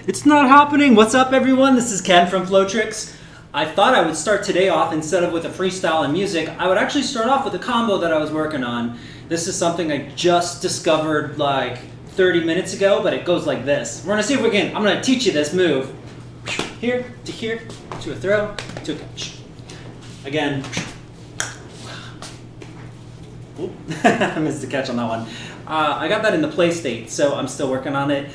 It's not happening. What's up, everyone? This is Ken from Flowtricks. I thought I would start today off, instead of with a freestyle and music, I would actually start off with a combo that I was working on. This is something I just discovered like 30 minutes ago, but it goes like this. We're gonna see if we can, I'm gonna teach you this move. Here, to a throw, to a catch. Again. Oop. I missed the catch on that one. I got that in the play state, so I'm still working on it.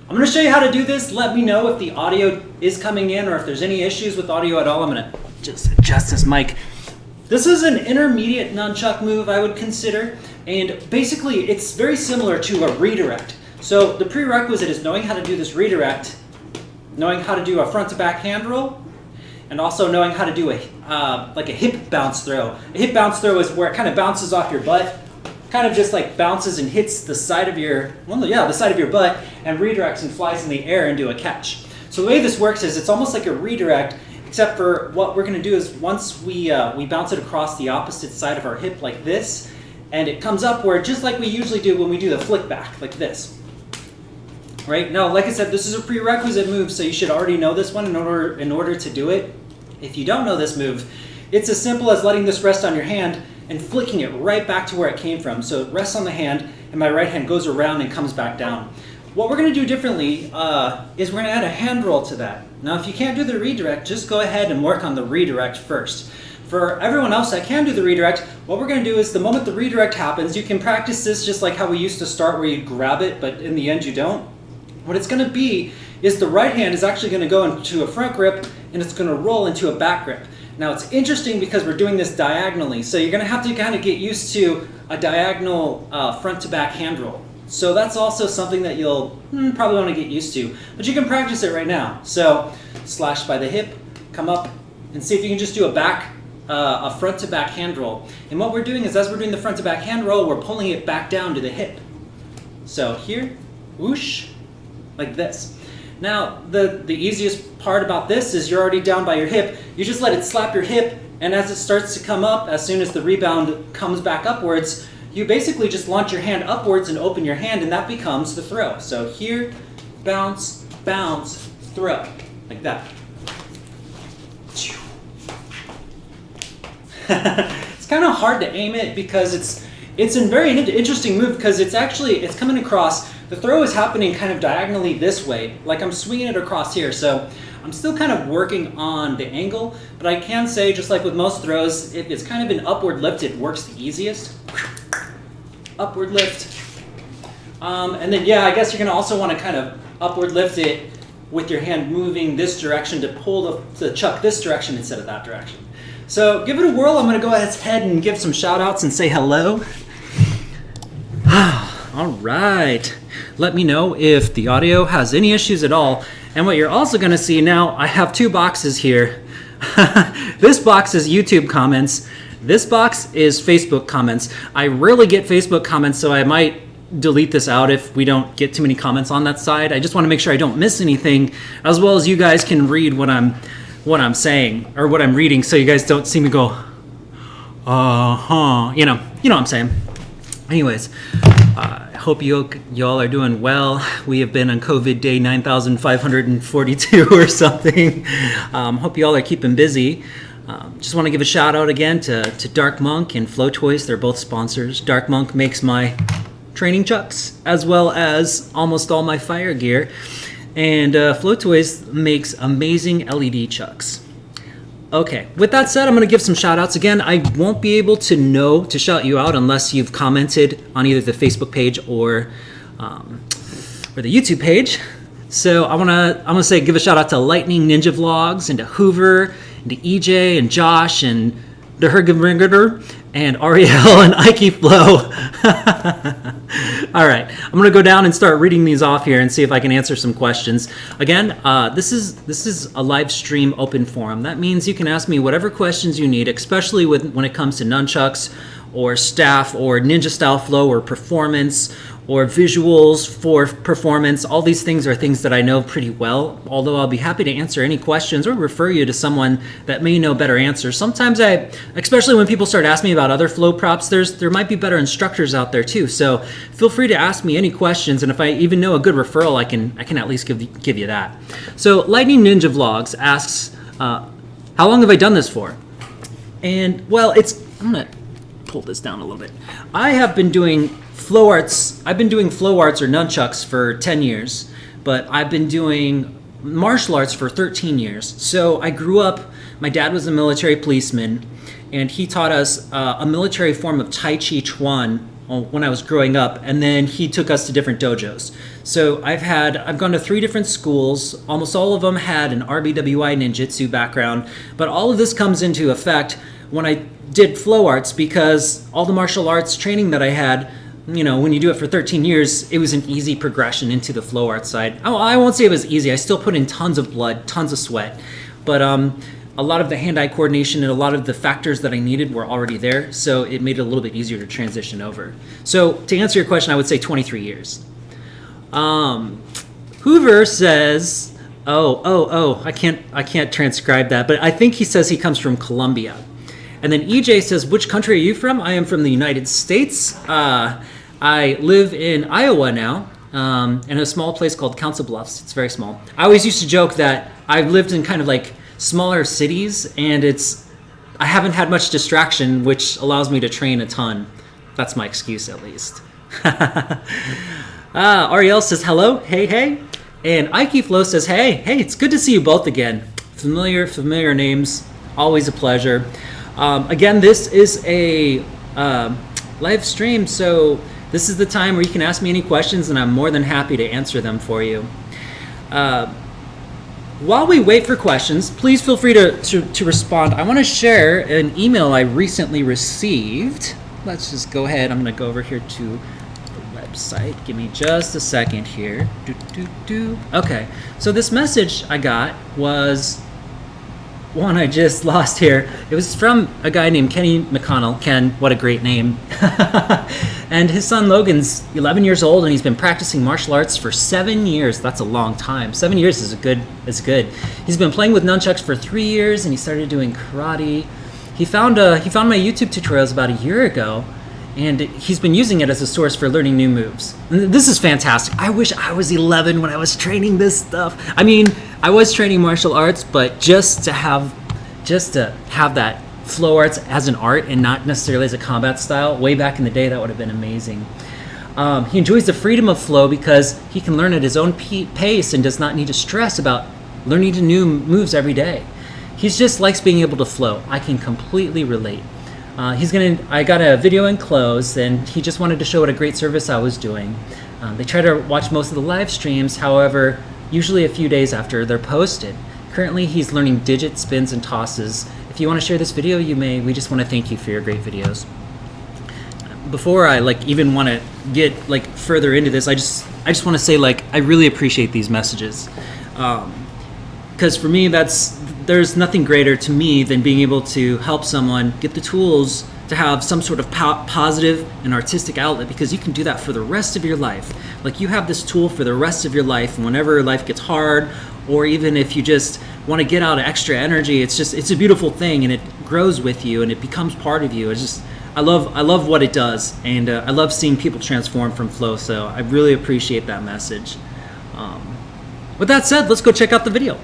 I'm going to show you how to do this. Let me know if the audio is coming in or if there's any issues with audio at all. I'm going to just adjust this mic. This is an intermediate nunchuck move, I would consider, and basically it's very similar to a redirect. So the prerequisite is knowing how to do this redirect, knowing how to do a front to back hand roll, and also knowing how to do like a hip bounce throw. A hip bounce throw is where it kind of bounces off your butt, kind of just like bounces and hits the side of your, the side of your butt, and redirects and flies in the air into a catch. So the way this works is it's almost like a redirect, except for what we're going to do is once we bounce it across the opposite side of our hip like this, and it comes upward just like we usually do when we do the flick back, like this. Right? Now, like I said, this is a prerequisite move, so you should already know this one in order to do it. If you don't know this move, it's as simple as letting this rest on your hand and flicking it right back to where it came from. So it rests on the hand, and my right hand goes around and comes back down. What we're going to do differently is we're going to add a hand roll to that. Now, if you can't do the redirect, just go ahead and work on the redirect first. For everyone else that can do the redirect, what we're going to do is the moment the redirect happens, you can practice this just like how we used to start, where you grab it, but in the end you don't. What it's going to be is the right hand is actually going to go into a front grip, and it's going to roll into a back grip. Now it's interesting because we're doing this diagonally, so you're going to have to kind of get used to a diagonal front to back hand roll. So that's also something that you'll probably want to get used to, but you can practice it right now. So slash by the hip, come up, and see if you can just do a front to back hand roll. And what we're doing is, as we're doing the front to back hand roll, we're pulling it back down to the hip. So here, whoosh, like this. Now, the easiest part about this is you're already down by your hip. You just let it slap your hip, and as it starts to come up, as soon as the rebound comes back upwards, you basically just launch your hand upwards and open your hand, and that becomes the throw. So here, bounce, bounce, throw, like that. It's kind of hard to aim it because it's a very interesting move because it's coming across. The throw is happening kind of diagonally this way, like I'm swinging it across here. So I'm still kind of working on the angle, but I can say, just like with most throws, if it's kind of an upward lift, it works the easiest. Upward lift. And then, yeah, I guess you're going to also want to kind of upward lift it with your hand moving this direction to pull the chuck this direction instead of that direction. So give it a whirl. I'm going to go ahead and give some shout outs and say hello. All right. Let me know if the audio has any issues at all. And what you're also going to see now, I have two boxes here. This box is YouTube comments. This box is Facebook comments. I rarely get Facebook comments, so I might delete this out if we don't get too many comments on that side. I just want to make sure I don't miss anything, as well as you guys can read what I'm saying or what I'm reading, so you guys don't see me go, you know what I'm saying. Anyways, I hope you all are doing well. We have been on COVID day 9,542 or something. Hope you all are keeping busy. Just want to give a shout out again to Dark Monk and Flow Toys. They're both sponsors. Dark Monk makes my training chucks as well as almost all my fire gear. And Flow Toys makes amazing LED chucks. Okay, with that said, I'm going to give some shout outs. Again, I won't be able to shout you out unless you've commented on either the Facebook page or the YouTube page. So I'm gonna say give a shout out to Lightning Ninja Vlogs and to Hoover and to EJ and Josh and the Hergenringer and Ariel and Ike Flow. All right, I'm gonna go down and start reading these off here and see if I can answer some questions. Again, this is a live stream open forum. That means you can ask me whatever questions you need, especially when it comes to nunchucks or staff or ninja style flow or performance or visuals for performance. All these things are things that I know pretty well, although I'll be happy to answer any questions or refer you to someone that may know better answers. Sometimes especially when people start asking me about other flow props, there might be better instructors out there too. So feel free to ask me any questions, and if I even know a good referral, I can at least give you that. So Lightning Ninja Vlogs asks, how long have I done this for? And well, I'm gonna pull this down a little bit. I have been doing flow arts. I've been doing flow arts or nunchucks for 10 years, but I've been doing martial arts for 13 years. So I grew up, my dad was a military policeman, and he taught us a military form of Tai Chi Chuan when I was growing up, and then he took us to different dojos. So I've gone to 3 different schools. Almost all of them had an RBWI ninjutsu background, but all of this comes into effect when I did flow arts, because all the martial arts training that I had, when you do it for 13 years, it was an easy progression into the flow arts side. I won't say it was easy. I still put in tons of blood, tons of sweat, but a lot of the hand-eye coordination and a lot of the factors that I needed were already there, so it made it a little bit easier to transition over. So to answer your question, I would say 23 years. Hoover says, I can't transcribe that, but I think he says he comes from Colombia. And then EJ says, which country are you from? I am from the United States. I live in Iowa now, in a small place called Council Bluffs. It's very small. I always used to joke that I've lived in kind of like smaller cities, and I haven't had much distraction, which allows me to train a ton. That's my excuse, at least. Ariel says, hello, hey. And Ike Flo says, hey, it's good to see you both again. Familiar names, always a pleasure. Again, this is a live stream, so this is the time where you can ask me any questions, and I'm more than happy to answer them for you. While we wait for questions, please feel free to respond. I want to share an email I recently received. Let's just go ahead. I'm going to go over here to the website. Give me just a second here. Okay, so this message I got was one I just lost here. It was from a guy named Kenny McConnell. Ken, what a great name. And his son Logan's 11 years old, and he's been practicing martial arts for 7 years. That's a long time. 7 years is good. He's been playing with nunchucks for 3 years, and he started doing karate. He found my YouTube tutorials about a year ago, and he's been using it as a source for learning new moves. And this is fantastic. I wish I was 11 when I was training this stuff. I mean, I was training martial arts, but just to have that flow arts as an art and not necessarily as a combat style, way back in the day, that would have been amazing. He enjoys the freedom of flow because he can learn at his own pace and does not need to stress about learning new moves every day. He just likes being able to flow. I can completely relate. I got a video enclosed, and he just wanted to show what a great service I was doing. They try to watch most of the live streams, however, usually a few days after they're posted. Currently, he's learning digit spins and tosses. If you want to share this video, you may. We just want to thank you for your great videos. Before I even want to get further into this, I just want to say I really appreciate these messages, because for me there's nothing greater to me than being able to help someone get the tools to have some sort of positive and artistic outlet, because you can do that for the rest of your life. You have this tool for the rest of your life, and whenever life gets hard, or even if you just want to get out extra energy, it's a beautiful thing, and it grows with you and it becomes part of you. I love what it does, and I love seeing people transform from flow, so I really appreciate that message. With that said, let's go check out the video.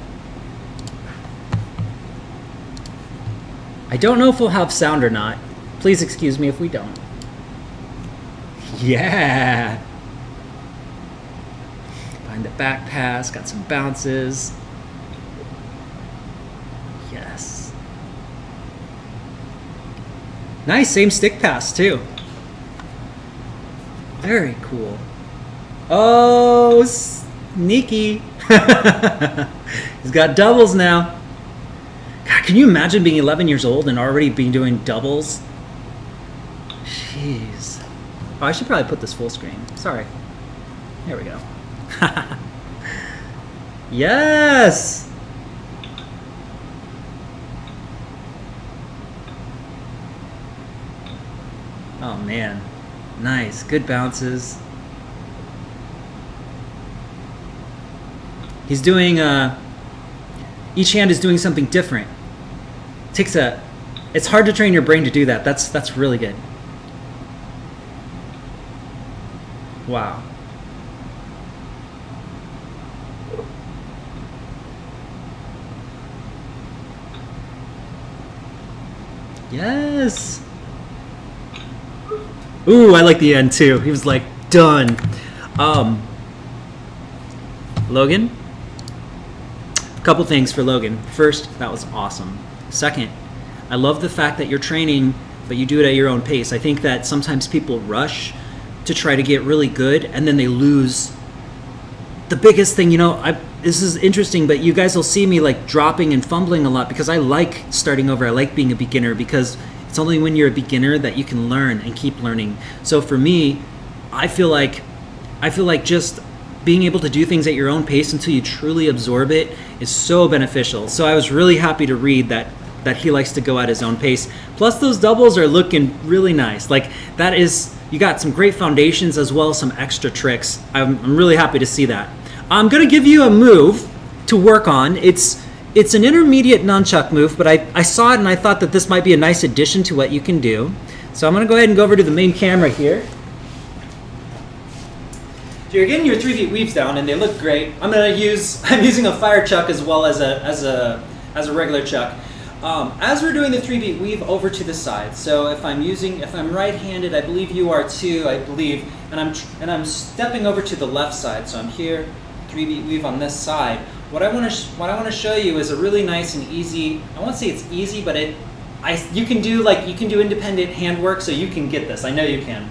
I don't know if we'll have sound or not. Please excuse me if we don't. Yeah. Find the back pass, got some bounces. Yes. Nice, same stick pass too. Very cool. Oh, sneaky. He's got doubles now. God, can you imagine being 11 years old and already doing doubles? Jeez. Oh, I should probably put this full screen. Sorry. There we go. Yes! Oh man. Nice. Good bounces. He's doing, each hand is doing something different. It's hard to train your brain to do that. That's really good. Wow. Yes. Ooh, I like the end too. He was like, done. Logan? A couple things for Logan. First, that was awesome. Second, I love the fact that you're training, but you do it at your own pace. I think that sometimes people rush to try to get really good, and then they lose. The biggest thing, this is interesting, but you guys will see me like dropping and fumbling a lot because I like starting over. I like being a beginner because it's only when you're a beginner that you can learn and keep learning. So for me, I feel like just being able to do things at your own pace until you truly absorb it is so beneficial. So I was really happy to read that he likes to go at his own pace. Plus those doubles are looking really nice. Like you got some great foundations as well as some extra tricks. I'm really happy to see that. I'm gonna give you a move to work on. It's an intermediate nunchuck move, but I saw it and I thought that this might be a nice addition to what you can do. So I'm gonna go ahead and go over to the main camera here. So you're getting your 3-beat weaves down and they look great. I'm using a fire chuck as well as a regular chuck. As we're doing the 3-beat weave over to the side. So if I'm right-handed, I believe you are too, and I'm stepping over to the left side. So I'm here, 3-beat weave on this side. What I want to show you is a really nice and easy. I won't say it's easy, but you can do independent handwork, so you can get this. I know you can.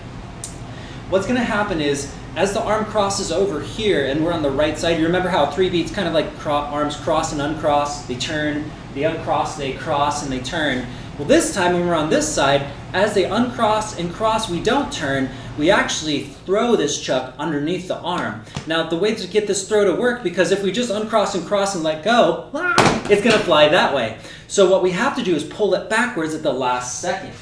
What's going to happen is as the arm crosses over here, and we're on the right side. You remember how 3-beats kind of like arms cross and uncross. They turn, they uncross, they cross, and they turn. Well, this time when we're on this side, as they uncross and cross, we don't turn. We actually throw this chuck underneath the arm. Now, the way to get this throw to work, because if we just uncross and cross and let go, it's going to fly that way. So what we have to do is pull it backwards at the last second.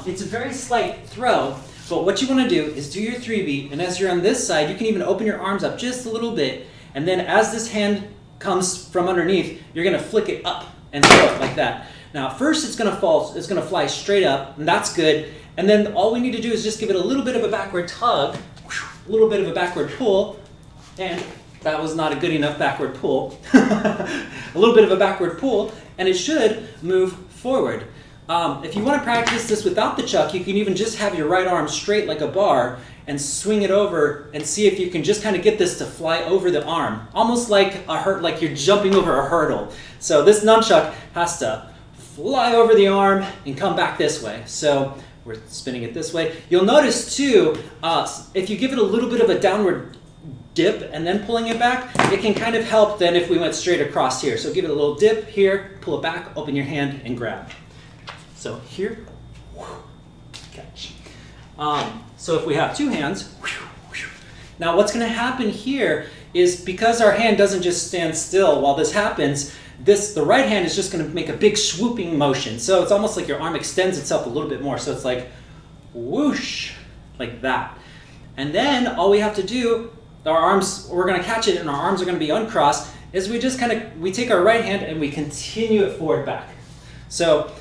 It's a very slight throw, but what you want to do is do your 3-beat, and as you're on this side, you can even open your arms up just a little bit, and then as this hand comes from underneath, you're going to flick it up and throw it like that. Now, first it's going to fly straight up, and that's good. And then all we need to do is just give it a little bit of a backward tug, a little bit of a backward pull, and that was not a good enough backward pull. A little bit of a backward pull, and it should move forward. If you want to practice this without the chuck, you can even just have your right arm straight like a bar and swing it over and see if you can just kind of get this to fly over the arm, almost like like you're jumping over a hurdle. So this nunchuck has to fly over the arm and come back this way. So we're spinning it this way. You'll notice too, if you give it a little bit of a downward dip and then pulling it back, it can kind of help then if we went straight across here. So give it a little dip here, pull it back, open your hand and grab. So here, catch. So if we have two hands, now what's going to happen here is because our hand doesn't just stand still while this happens, the right hand is just going to make a big swooping motion. So it's almost like your arm extends itself a little bit more. So it's like whoosh, like that. And then all we have to do, we're going to catch it and our arms are going to be uncrossed, is we take our right hand and we continue it forward back. So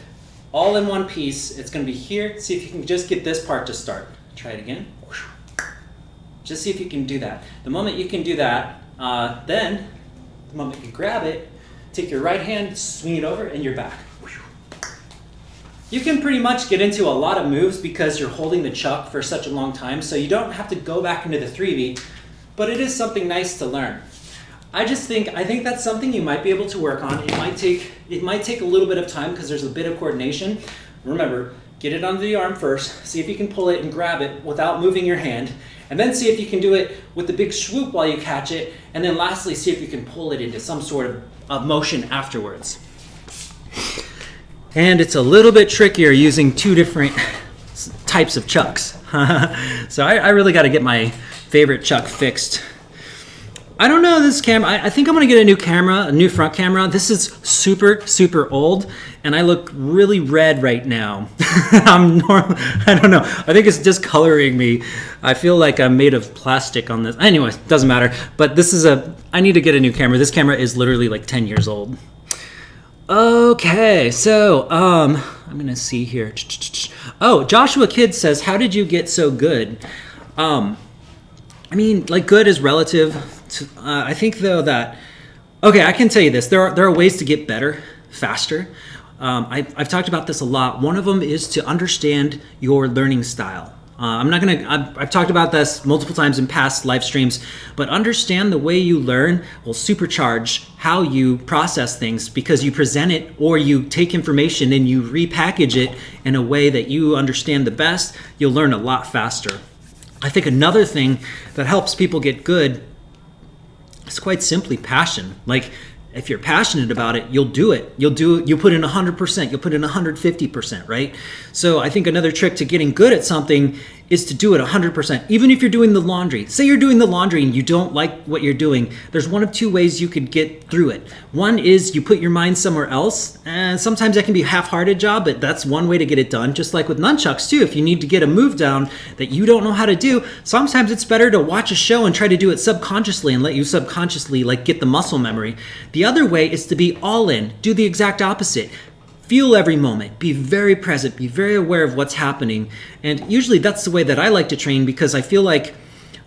all in one piece, it's going to be here. See if you can just get this part to start. Try it again. Just see if you can do that. The moment you can do that, then the moment you grab it, take your right hand, swing it over, and you're back. You can pretty much get into a lot of moves because you're holding the chuck for such a long time, so you don't have to go back into the 3-beat, but it is something nice to learn. I think that's something you might be able to work on. It might take a little bit of time because there's a bit of coordination. Remember, get it under the arm first, see if you can pull it and grab it without moving your hand, and then see if you can do it with the big swoop while you catch it, and then lastly, see if you can pull it into some sort of motion afterwards. And it's a little bit trickier using two different types of chucks. So I really got to get my favorite chuck fixed. I don't know this camera. I think I'm going to get a new camera, a new front camera. This is super, super old, and I look really red right now. I don't know. I think it's discoloring me. I feel like I'm made of plastic on this. Anyway, doesn't matter. But I need to get a new camera. This camera is literally like 10 years old. Okay, so I'm going to see here. Oh, Joshua Kidd says, how did you get so good? I mean, like, good is relative. I think, though, that... Okay, I can tell you this. There are ways to get better, faster. I've talked about this a lot. One of them is to understand your learning style. I've talked about this multiple times in past live streams, but understand the way you learn will supercharge how you process things, because you present it or you take information and you repackage it in a way that you understand the best. You'll learn a lot faster. I think another thing that helps people get good is quite simply passion. Like, if you're passionate about it, you'll do it. You'll put in 100%, you'll put in 150%, right? So I think another trick to getting good at something is to do it 100%. Even if you're doing the laundry. Say you're doing the laundry and you don't like what you're doing. There's one of two ways you could get through it. One is you put your mind somewhere else, and sometimes that can be a half-hearted job, but that's one way to get it done. Just like with nunchucks too, if you need to get a move down that you don't know how to do, sometimes it's better to watch a show and try to do it subconsciously and let you subconsciously like get the muscle memory. The other way is to be all in, do the exact opposite. Feel every moment, be very present, be very aware of what's happening. And usually that's the way that I like to train, because I feel like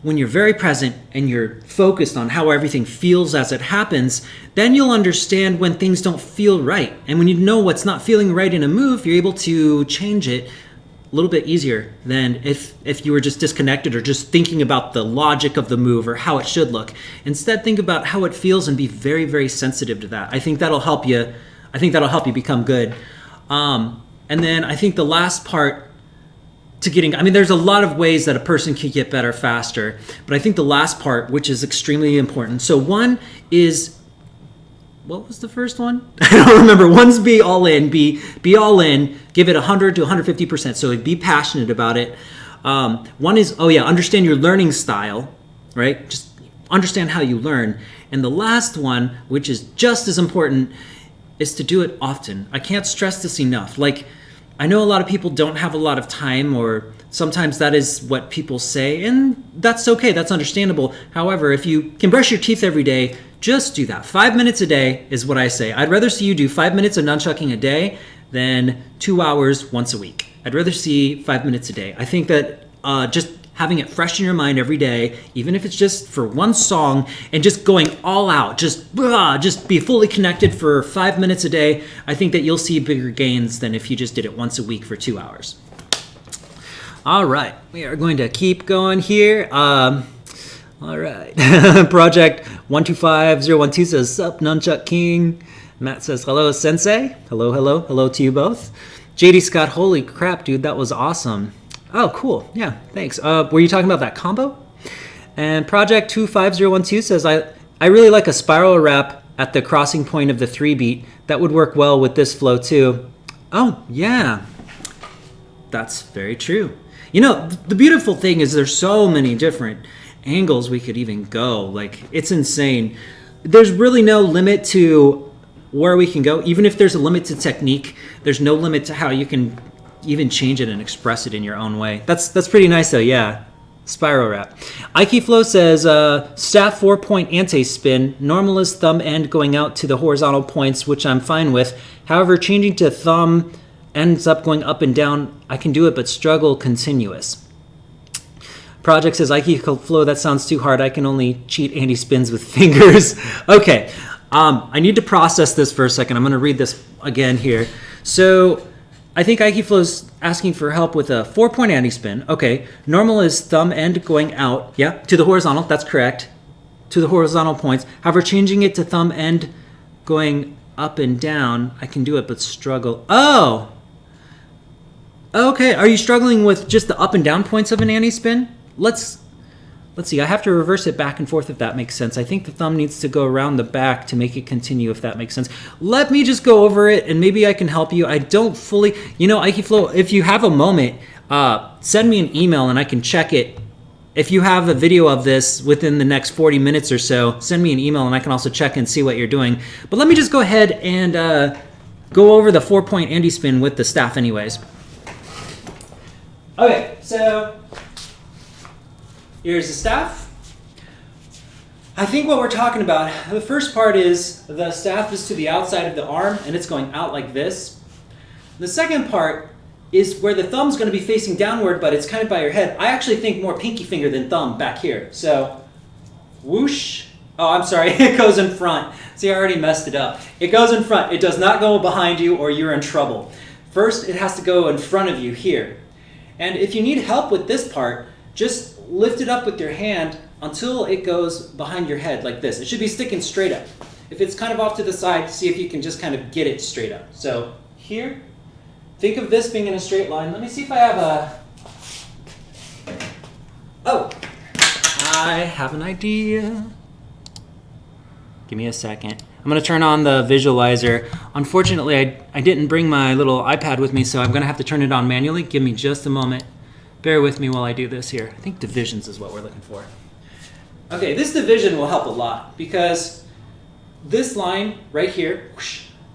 when you're very present and you're focused on how everything feels as it happens, then you'll understand when things don't feel right. And when you know what's not feeling right in a move, you're able to change it a little bit easier than if you were just disconnected or just thinking about the logic of the move or how it should look. Instead, think about how it feels and be very, very sensitive to that. I think that'll help you. I think that'll help you become good. And then I think the last part to getting, I mean, there's a lot of ways that a person can get better faster, but I think the last part, which is extremely important. So one is, what was the first one? I don't remember. One's be all in, be all in, give it 100 to 150%. So be passionate about it. One is, understand your learning style, right? Just understand how you learn. And the last one, which is just as important, is to do it often. I can't stress this enough. Like, I know a lot of people don't have a lot of time, or sometimes that is what people say, and that's okay, that's understandable. However, if you can brush your teeth every day, just do that. 5 minutes a day is what I say. I'd rather see you do 5 minutes of nunchucking a day than 2 hours once a week. I'd rather see 5 minutes a day. I think that just having it fresh in your mind every day, even if it's just for one song, and just going all out, just be fully connected for 5 minutes a day, I think that you'll see bigger gains than if you just did it once a week for 2 hours. All right, we are going to keep going here. All right, Project 125012 says, "Sup, Nunchuck King." Matt says, "Hello, Sensei." Hello to you both. JD Scott, holy crap, dude, that was awesome. Oh, cool. Yeah, thanks. Were you talking about that combo? And Project 25012 says, I really like a spiral wrap at the crossing point of the 3-beat. That would work well with this flow too. Oh, yeah. That's very true. You know, the beautiful thing is there's so many different angles we could even go. Like, it's insane. There's really no limit to where we can go. Even if there's a limit to technique, there's no limit to how you can even change it and express it in your own way. That's pretty nice though, yeah. Spiral wrap. Ike Flow says, staff 4-point anti-spin. Normal is thumb end going out to the horizontal points, which I'm fine with. However, changing to thumb ends up going up and down. I can do it, but struggle continuous. Project says, Ike Flow, that sounds too hard. I can only cheat anti-spins with fingers. Okay, I need to process this for a second. I'm going to read this again here. So, I think Ike Flow's asking for help with a 4-point anti-spin. Okay, normal is thumb end going out, yeah, to the horizontal, that's correct, to the horizontal points. However, changing it to thumb end going up and down, I can do it, but struggle. Oh! Okay, are you struggling with just the up and down points of an anti-spin? Let's see, I have to reverse it back and forth if that makes sense. I think the thumb needs to go around the back to make it continue, if that makes sense. Let me just go over it and maybe I can help you. I don't fully, Ike Flow, if you have a moment, send me an email and I can check it if you have a video of this within the next 40 minutes or so, send me an email and I can also check and see what you're doing. But let me just go ahead and go over the 4-point Andy spin with the staff anyways. Okay, so here's the staff. I think what we're talking about, the first part is the staff is to the outside of the arm and it's going out like this. The second part is where the thumb's going to be facing downward, but it's kind of by your head. I actually think more pinky finger than thumb back here. So whoosh. Oh, I'm sorry, it goes in front. See, I already messed it up. It goes in front. It does not go behind you or you're in trouble. First, it has to go in front of you here. And if you need help with this part, just lift it up with your hand until it goes behind your head like this. It should be sticking straight up. If it's kind of off to the side, see if you can just kind of get it straight up. So here, think of this being in a straight line. Let me see if I have a... Oh, I have an idea. Give me a second. I'm going to turn on the visualizer. Unfortunately, I didn't bring my little iPad with me, so I'm going to have to turn it on manually. Give me just a moment. Bear with me while I do this here. I think divisions is what we're looking for. Okay, this division will help a lot because this line right here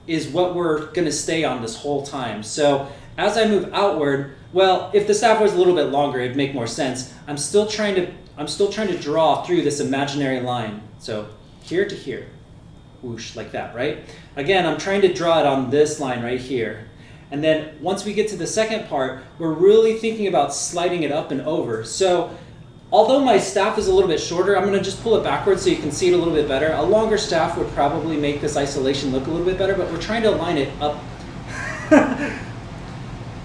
is what we're going to stay on this whole time. So as I move outward, well, if the staff was a little bit longer, it'd make more sense. I'm still trying to draw through this imaginary line. So here to here, whoosh, like that, right? Again, I'm trying to draw it on this line right here. And then once we get to the second part, we're really thinking about sliding it up and over. So although my staff is a little bit shorter, I'm going to just pull it backwards so you can see it a little bit better. A longer staff would probably make this isolation look a little bit better, but we're trying to align it up.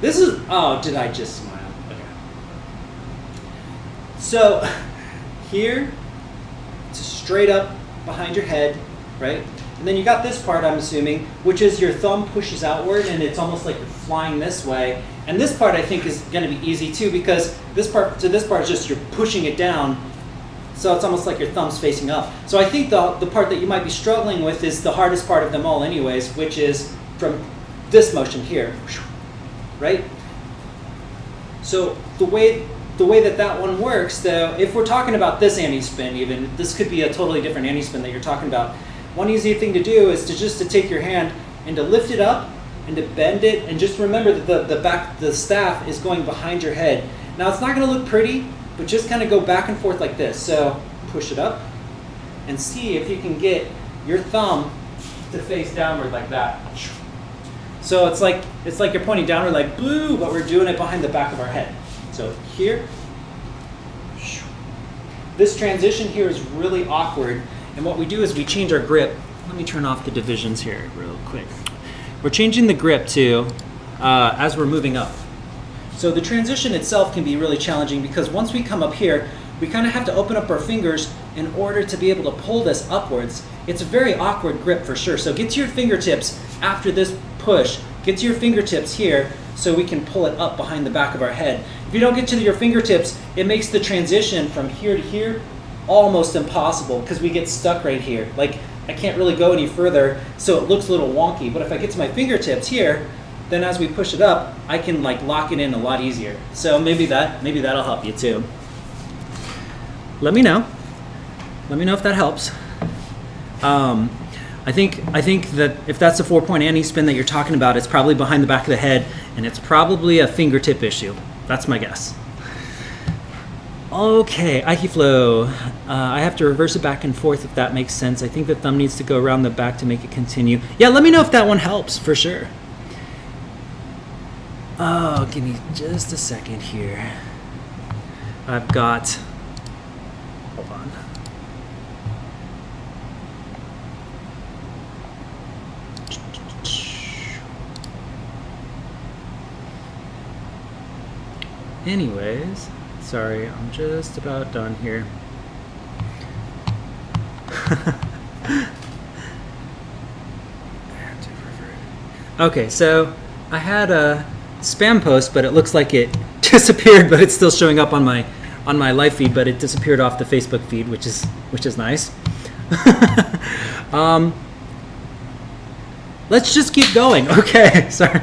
This is, oh, did I just smile? Okay. So here, it's straight up behind your head, right? And then you got this part, I'm assuming, which is your thumb pushes outward and it's almost like you're flying this way. And this part I think is going to be easy too because this part is just you're pushing it down. So it's almost like your thumb's facing up. So I think the part that you might be struggling with is the hardest part of them all anyways, which is from this motion here, right? So the way that one works, though, if we're talking about this anti-spin even, this could be a totally different anti-spin that you're talking about. One easy thing to do is to take your hand and to lift it up and to bend it, and just remember that the staff is going behind your head. Now it's not going to look pretty, but just kind of go back and forth like this. So push it up and see if you can get your thumb to face downward like that. So it's like you're pointing downward like boo, but we're doing it behind the back of our head. So here, this transition here is really awkward. And what we do is we change our grip. Let me turn off the divisions here real quick. We're changing the grip to as we're moving up. So the transition itself can be really challenging because once we come up here, we kind of have to open up our fingers in order to be able to pull this upwards. It's a very awkward grip for sure. So get to your fingertips after this push. Get to your fingertips here so we can pull it up behind the back of our head. If you don't get to your fingertips, it makes the transition from here to here almost impossible because we get stuck right here. Like I can't really go any further, so it looks a little wonky. But if I get to my fingertips here, then as we push it up, I can like lock it in a lot easier. So maybe that'll help you too. Let me know. Let me know if that helps. I think that if that's a 4-point anti-spin that you're talking about, it's probably behind the back of the head, and it's probably a fingertip issue. That's my guess. Okay, Aikiflow. I have to reverse it back and forth if that makes sense. I think the thumb needs to go around the back to make it continue. Yeah, let me know if that one helps, for sure. Oh, give me just a second here. I've got... Hold on. Anyways... Sorry, I'm just about done here. Okay, so I had a spam post, but it looks like it disappeared, but it's still showing up on my live feed, but it disappeared off the Facebook feed, which is nice. Let's just keep going. Okay, sorry.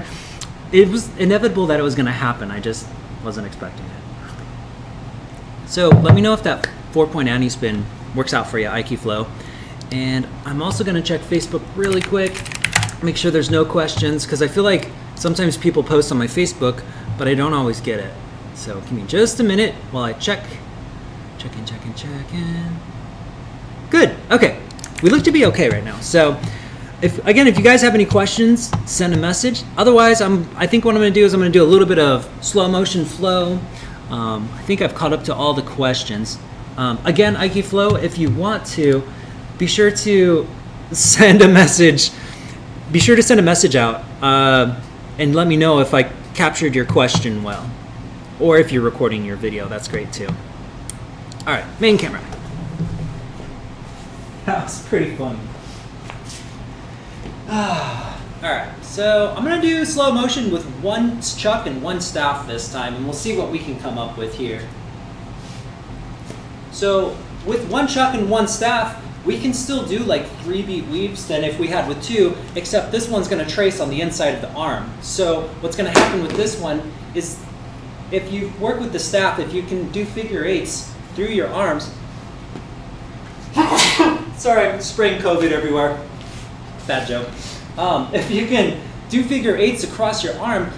It was inevitable that it was going to happen. I just wasn't expecting it. So let me know if that 4-point anti-spin works out for you, IQ Flow. And I'm also gonna check Facebook really quick, make sure there's no questions, because I feel like sometimes people post on my Facebook, but I don't always get it. So give me just a minute while I check in. Good, okay. We look to be okay right now. So if you guys have any questions, send a message. Otherwise, I think what I'm gonna do is I'm gonna do a little bit of slow motion flow. I think I've caught up to all the questions. Again, IQ Flow, if you want to, be sure to send a message. Be sure to send a message out and let me know if I captured your question well. Or if you're recording your video, that's great too. All right, main camera. That was pretty funny. All right, so I'm gonna do slow motion with one chuck and one staff this time, and we'll see what we can come up with here. So with one chuck and one staff, we can still do like 3-beat weaves than if we had with two, except this one's gonna trace on the inside of the arm. So what's gonna happen with this one is if you work with the staff, if you can do figure eights through your arms. Sorry, I'm spraying COVID everywhere. Bad joke. If you can do figure eights across your arm,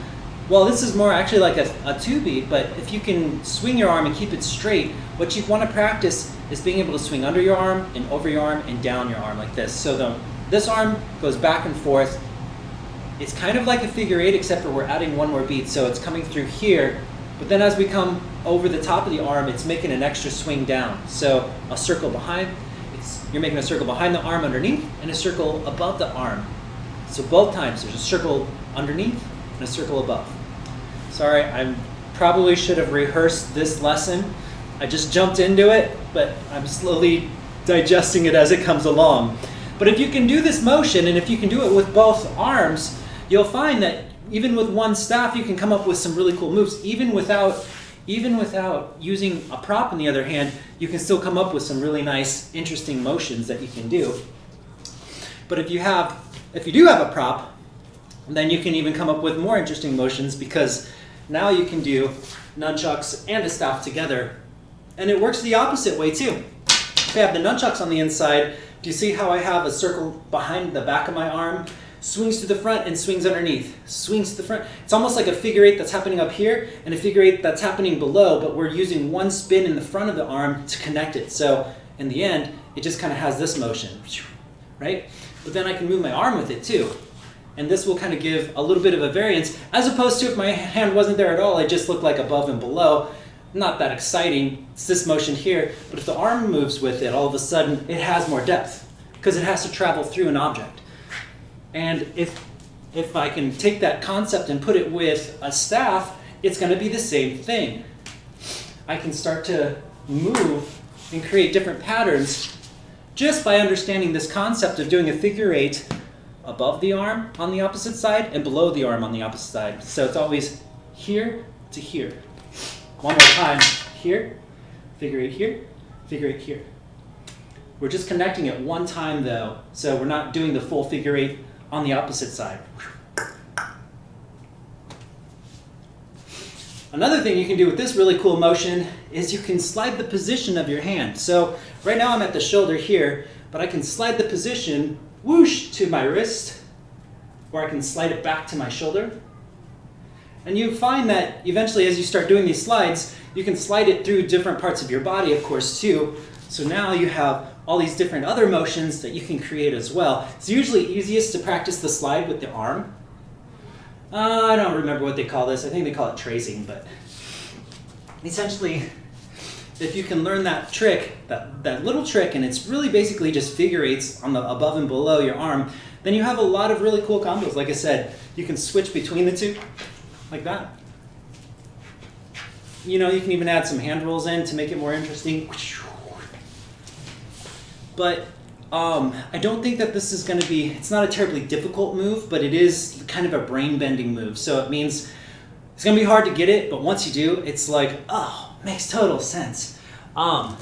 well, this is more actually like a 2-beat, but if you can swing your arm and keep it straight, what you want to practice is being able to swing under your arm and over your arm and down your arm like this. So this arm goes back and forth. It's kind of like a figure eight, except for we're adding one more beat. So it's coming through here, but then as we come over the top of the arm, it's making an extra swing down. So a circle behind, you're making a circle behind the arm underneath and a circle above the arm. So both times there's a circle underneath and a circle above. Sorry, I probably should have rehearsed this lesson. I just jumped into it, but I'm slowly digesting it as it comes along. But if you can do this motion, and if you can do it with both arms, you'll find that even with one staff, you can come up with some really cool moves. Even without using a prop in the other hand, you can still come up with some really nice, interesting motions that you can do. But if you do have a prop, then you can even come up with more interesting motions, because now you can do nunchucks and a staff together. And it works the opposite way too. If I have the nunchucks on the inside, do you see how I have a circle behind the back of my arm? Swings to the front and swings underneath. Swings to the front. It's almost like a figure eight that's happening up here and a figure eight that's happening below, but we're using one spin in the front of the arm to connect it. So in the end, it just kind of has this motion, right? But then I can move my arm with it too. And this will kind of give a little bit of a variance, as opposed to if my hand wasn't there at all, it just looked like above and below. Not that exciting, it's this motion here, but if the arm moves with it, all of a sudden it has more depth, because it has to travel through an object. And if I can take that concept and put it with a staff, it's going to be the same thing. I can start to move and create different patterns just by understanding this concept of doing a figure eight above the arm on the opposite side and below the arm on the opposite side. So it's always here to here. One more time, here, figure eight here, figure eight here. We're just connecting it one time though, so we're not doing the full figure eight on the opposite side. Another thing you can do with this really cool motion is you can slide the position of your hand. So right now I'm at the shoulder here, but I can slide the position whoosh to my wrist, or I can slide it back to my shoulder. And you find that eventually as you start doing these slides, you can slide it through different parts of your body, of course, too. So now you have all these different other motions that you can create as well. It's usually easiest to practice the slide with the arm. I don't remember what they call this. I think they call it tracing, but essentially, if you can learn that trick, that little trick, and it's really basically just figure eights on the above and below your arm, then you have a lot of really cool combos. Like I said, you can switch between the two, like that. You know, you can even add some hand rolls in to make it more interesting. But I don't think that this is going to be, it's not a terribly difficult move, but it is kind of a brain-bending move. So it means it's going to be hard to get it, but once you do, it's like, oh, makes total sense. And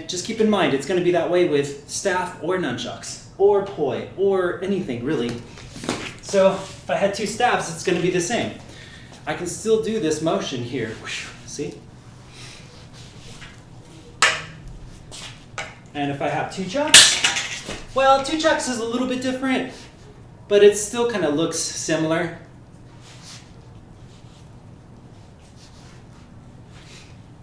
just keep in mind, it's going to be that way with staff or nunchucks or poi or anything, really. So if I had two staffs, it's going to be the same. I can still do this motion here. See? And if I have two chucks, well, two chucks is a little bit different, but it still kind of looks similar.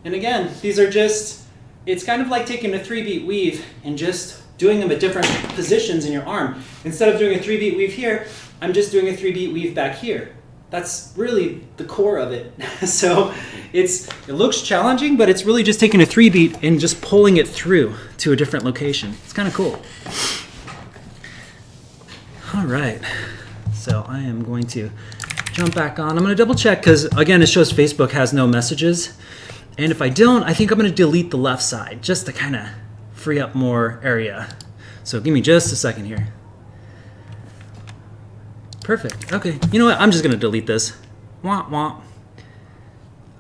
And again, these are just, it's kind of like taking a 3-beat weave and just doing them at different positions in your arm. Instead of doing a 3-beat weave here, I'm just doing a 3-beat weave back here. That's really the core of it. So it looks challenging, but it's really just taking a 3-beat and just pulling it through to a different location. It's kind of cool. All right, so I am going to jump back on. I'm going to double check because, again, it shows Facebook has no messages. And if I don't, I think I'm going to delete the left side just to kind of free up more area. So give me just a second here. Perfect. Okay. You know what? I'm just going to delete this. Wah, wah.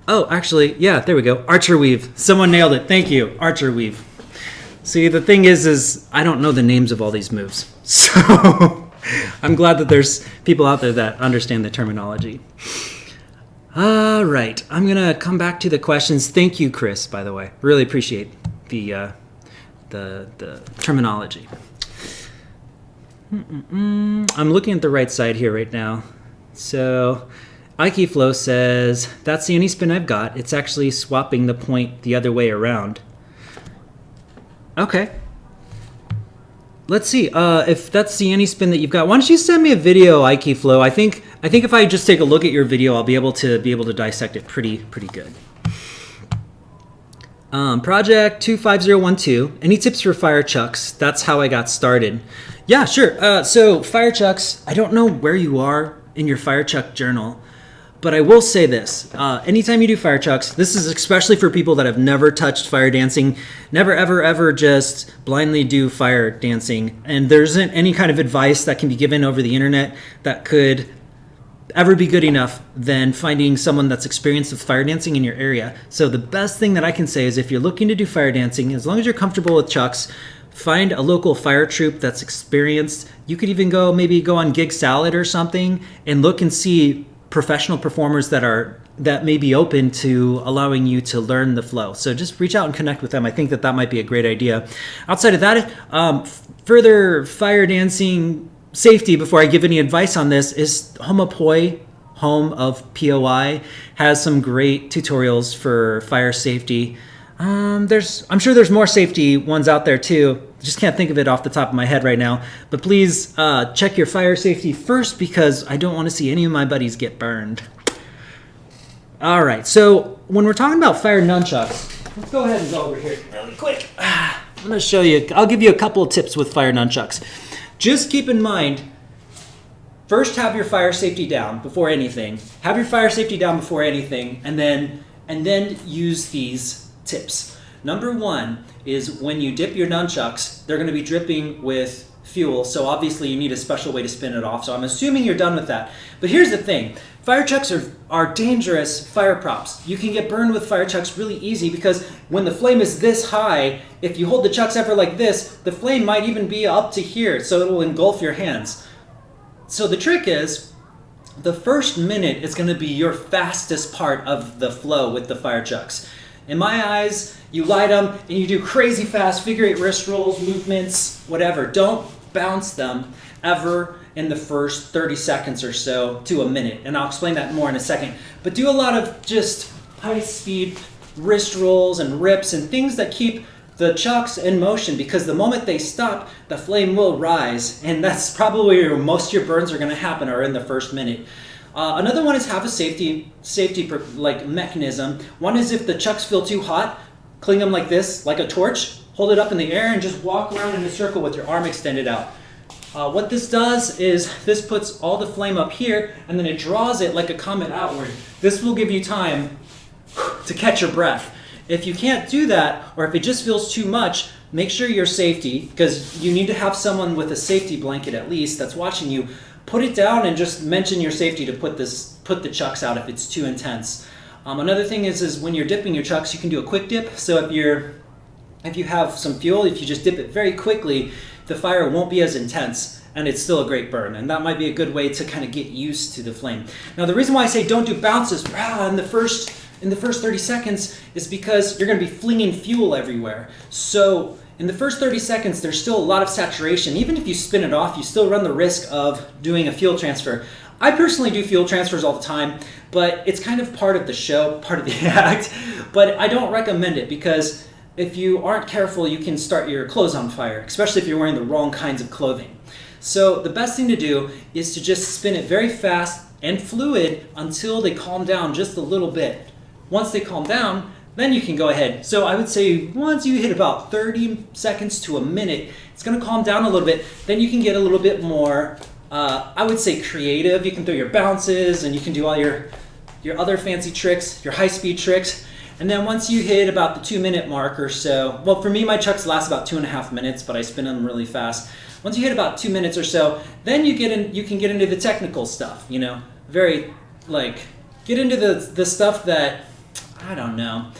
Oh, actually, yeah, there we go. Archer weave. Someone nailed it. Thank you. Archer weave. See, the thing is I don't know the names of all these moves. So I'm glad that there's people out there that understand the terminology. All right, I'm gonna come back to the questions. Thank you, Chris, by the way. Really appreciate the terminology. I'm looking at the right side here right now. So Ikeflow says, that's the any spin I've got. It's actually swapping the point the other way around. Okay. Let's see, if that's the any spin that you've got. Why don't you send me a video, Ikeflow? I think if I just take a look at your video, I'll be able to dissect it pretty good. Project 25012. Any tips for fire chucks? That's how I got started. Yeah, sure. So fire chucks, I don't know where you are in your fire chuck journal, but I will say this. Anytime you do fire chucks, this is especially for people that have never touched fire dancing, never ever just blindly do fire dancing, and there isn't any kind of advice that can be given over the internet that could ever be good enough than finding someone that's experienced with fire dancing in your area. So the best thing that I can say is if you're looking to do fire dancing, as long as you're comfortable with chucks, find a local fire troop that's experienced. You could even maybe go on Gig Salad or something and look and see professional performers that may be open to allowing you to learn the flow. So just reach out and connect with them. I think that might be a great idea. Outside of that, further fire dancing safety, before I give any advice on this, is Homopoi, home of POI, has some great tutorials for fire safety. I'm sure there's more safety ones out there too. Just can't think of it off the top of my head right now. But please check your fire safety first, because I don't want to see any of my buddies get burned. All right, so when we're talking about fire nunchucks, let's go ahead and go over here really quick. I'm going to show you, I'll give you a couple of tips with fire nunchucks. Just keep in mind, first have your fire safety down before anything. Have your fire safety down before anything, and then use these tips. Number one is when you dip your nunchucks, they're going to be dripping with fuel, so obviously you need a special way to spin it off. So I'm assuming you're done with that. But here's the thing. Fire chucks are dangerous fire props. You can get burned with fire chucks really easy, because when the flame is this high, if you hold the chucks ever like this, the flame might even be up to here, so it will engulf your hands. So the trick is, the first minute is going to be your fastest part of the flow with the fire chucks. In my eyes, you light them and you do crazy fast figure-8 wrist rolls, movements, whatever. Don't bounce them ever in the first 30 seconds or so to a minute, and I'll explain that more in a second. But do a lot of just high-speed wrist rolls and rips and things that keep the chucks in motion, because the moment they stop, the flame will rise, and that's probably where most of your burns are going to happen, are in the first minute. Another one is have a safety like mechanism. One is if the chucks feel too hot, cling them like this, like a torch, hold it up in the air and just walk around in a circle with your arm extended out. What this does is this puts all the flame up here, and then it draws it like a comet outward. This will give you time to catch your breath. If you can't do that, or if it just feels too much, make sure you're safety, because you need to have someone with a safety blanket at least that's watching you. Put it down and just mention your safety to put the chucks out if it's too intense. Another thing is when you're dipping your chucks, you can do a quick dip. So if you have some fuel, if you just dip it very quickly, the fire won't be as intense, and it's still a great burn. And that might be a good way to kind of get used to the flame. Now, the reason why I say don't do bounces in the first 30 seconds is because you're going to be flinging fuel everywhere. So in the first 30 seconds, there's still a lot of saturation. Even if you spin it off, you still run the risk of doing a fuel transfer. I personally do fuel transfers all the time, but it's kind of part of the show, part of the act. But I don't recommend it because if you aren't careful, you can start your clothes on fire, especially if you're wearing the wrong kinds of clothing. So the best thing to do is to just spin it very fast and fluid until they calm down just a little bit. Once they calm down, then you can go ahead. So I would say once you hit about 30 seconds to a minute, it's going to calm down a little bit. Then you can get a little bit more, I would say, creative. You can throw your bounces and you can do all your other fancy tricks, your high-speed tricks. And then once you hit about the 2-minute mark or so, well, for me, my chucks last about 2.5 minutes, but I spin them really fast. Once you hit about 2 minutes or so, then you can get into the technical stuff, you know, get into the stuff that, I don't know,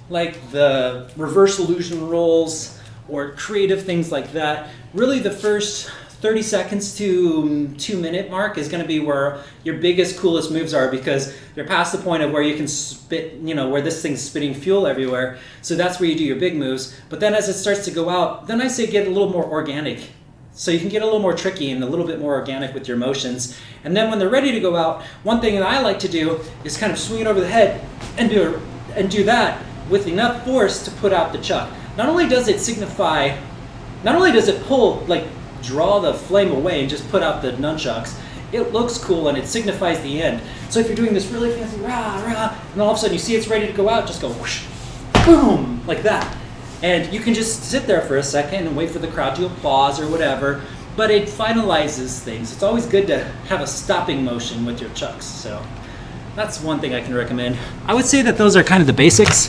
like the reverse illusion rolls or creative things like that. Really the first 30 seconds to 2-minute mark is going to be where your biggest, coolest moves are, because you're past the point of where you can spit, you know, where this thing's spitting fuel everywhere. So that's where you do your big moves. But then as it starts to go out, then I say get a little more organic. So you can get a little more tricky and a little bit more organic with your motions. And then when they're ready to go out, one thing that I like to do is kind of swing it over the head and do that with enough force to put out the chuck. Not only does it pull, like draw the flame away and just put out the nunchucks, it looks cool and it signifies the end. So if you're doing this really fancy rah, rah, and all of a sudden you see it's ready to go out, just go whoosh, boom, like that. And you can just sit there for a second and wait for the crowd to applause or whatever, but it finalizes things. It's always good to have a stopping motion with your chucks. So that's one thing I can recommend. I would say that those are kind of the basics.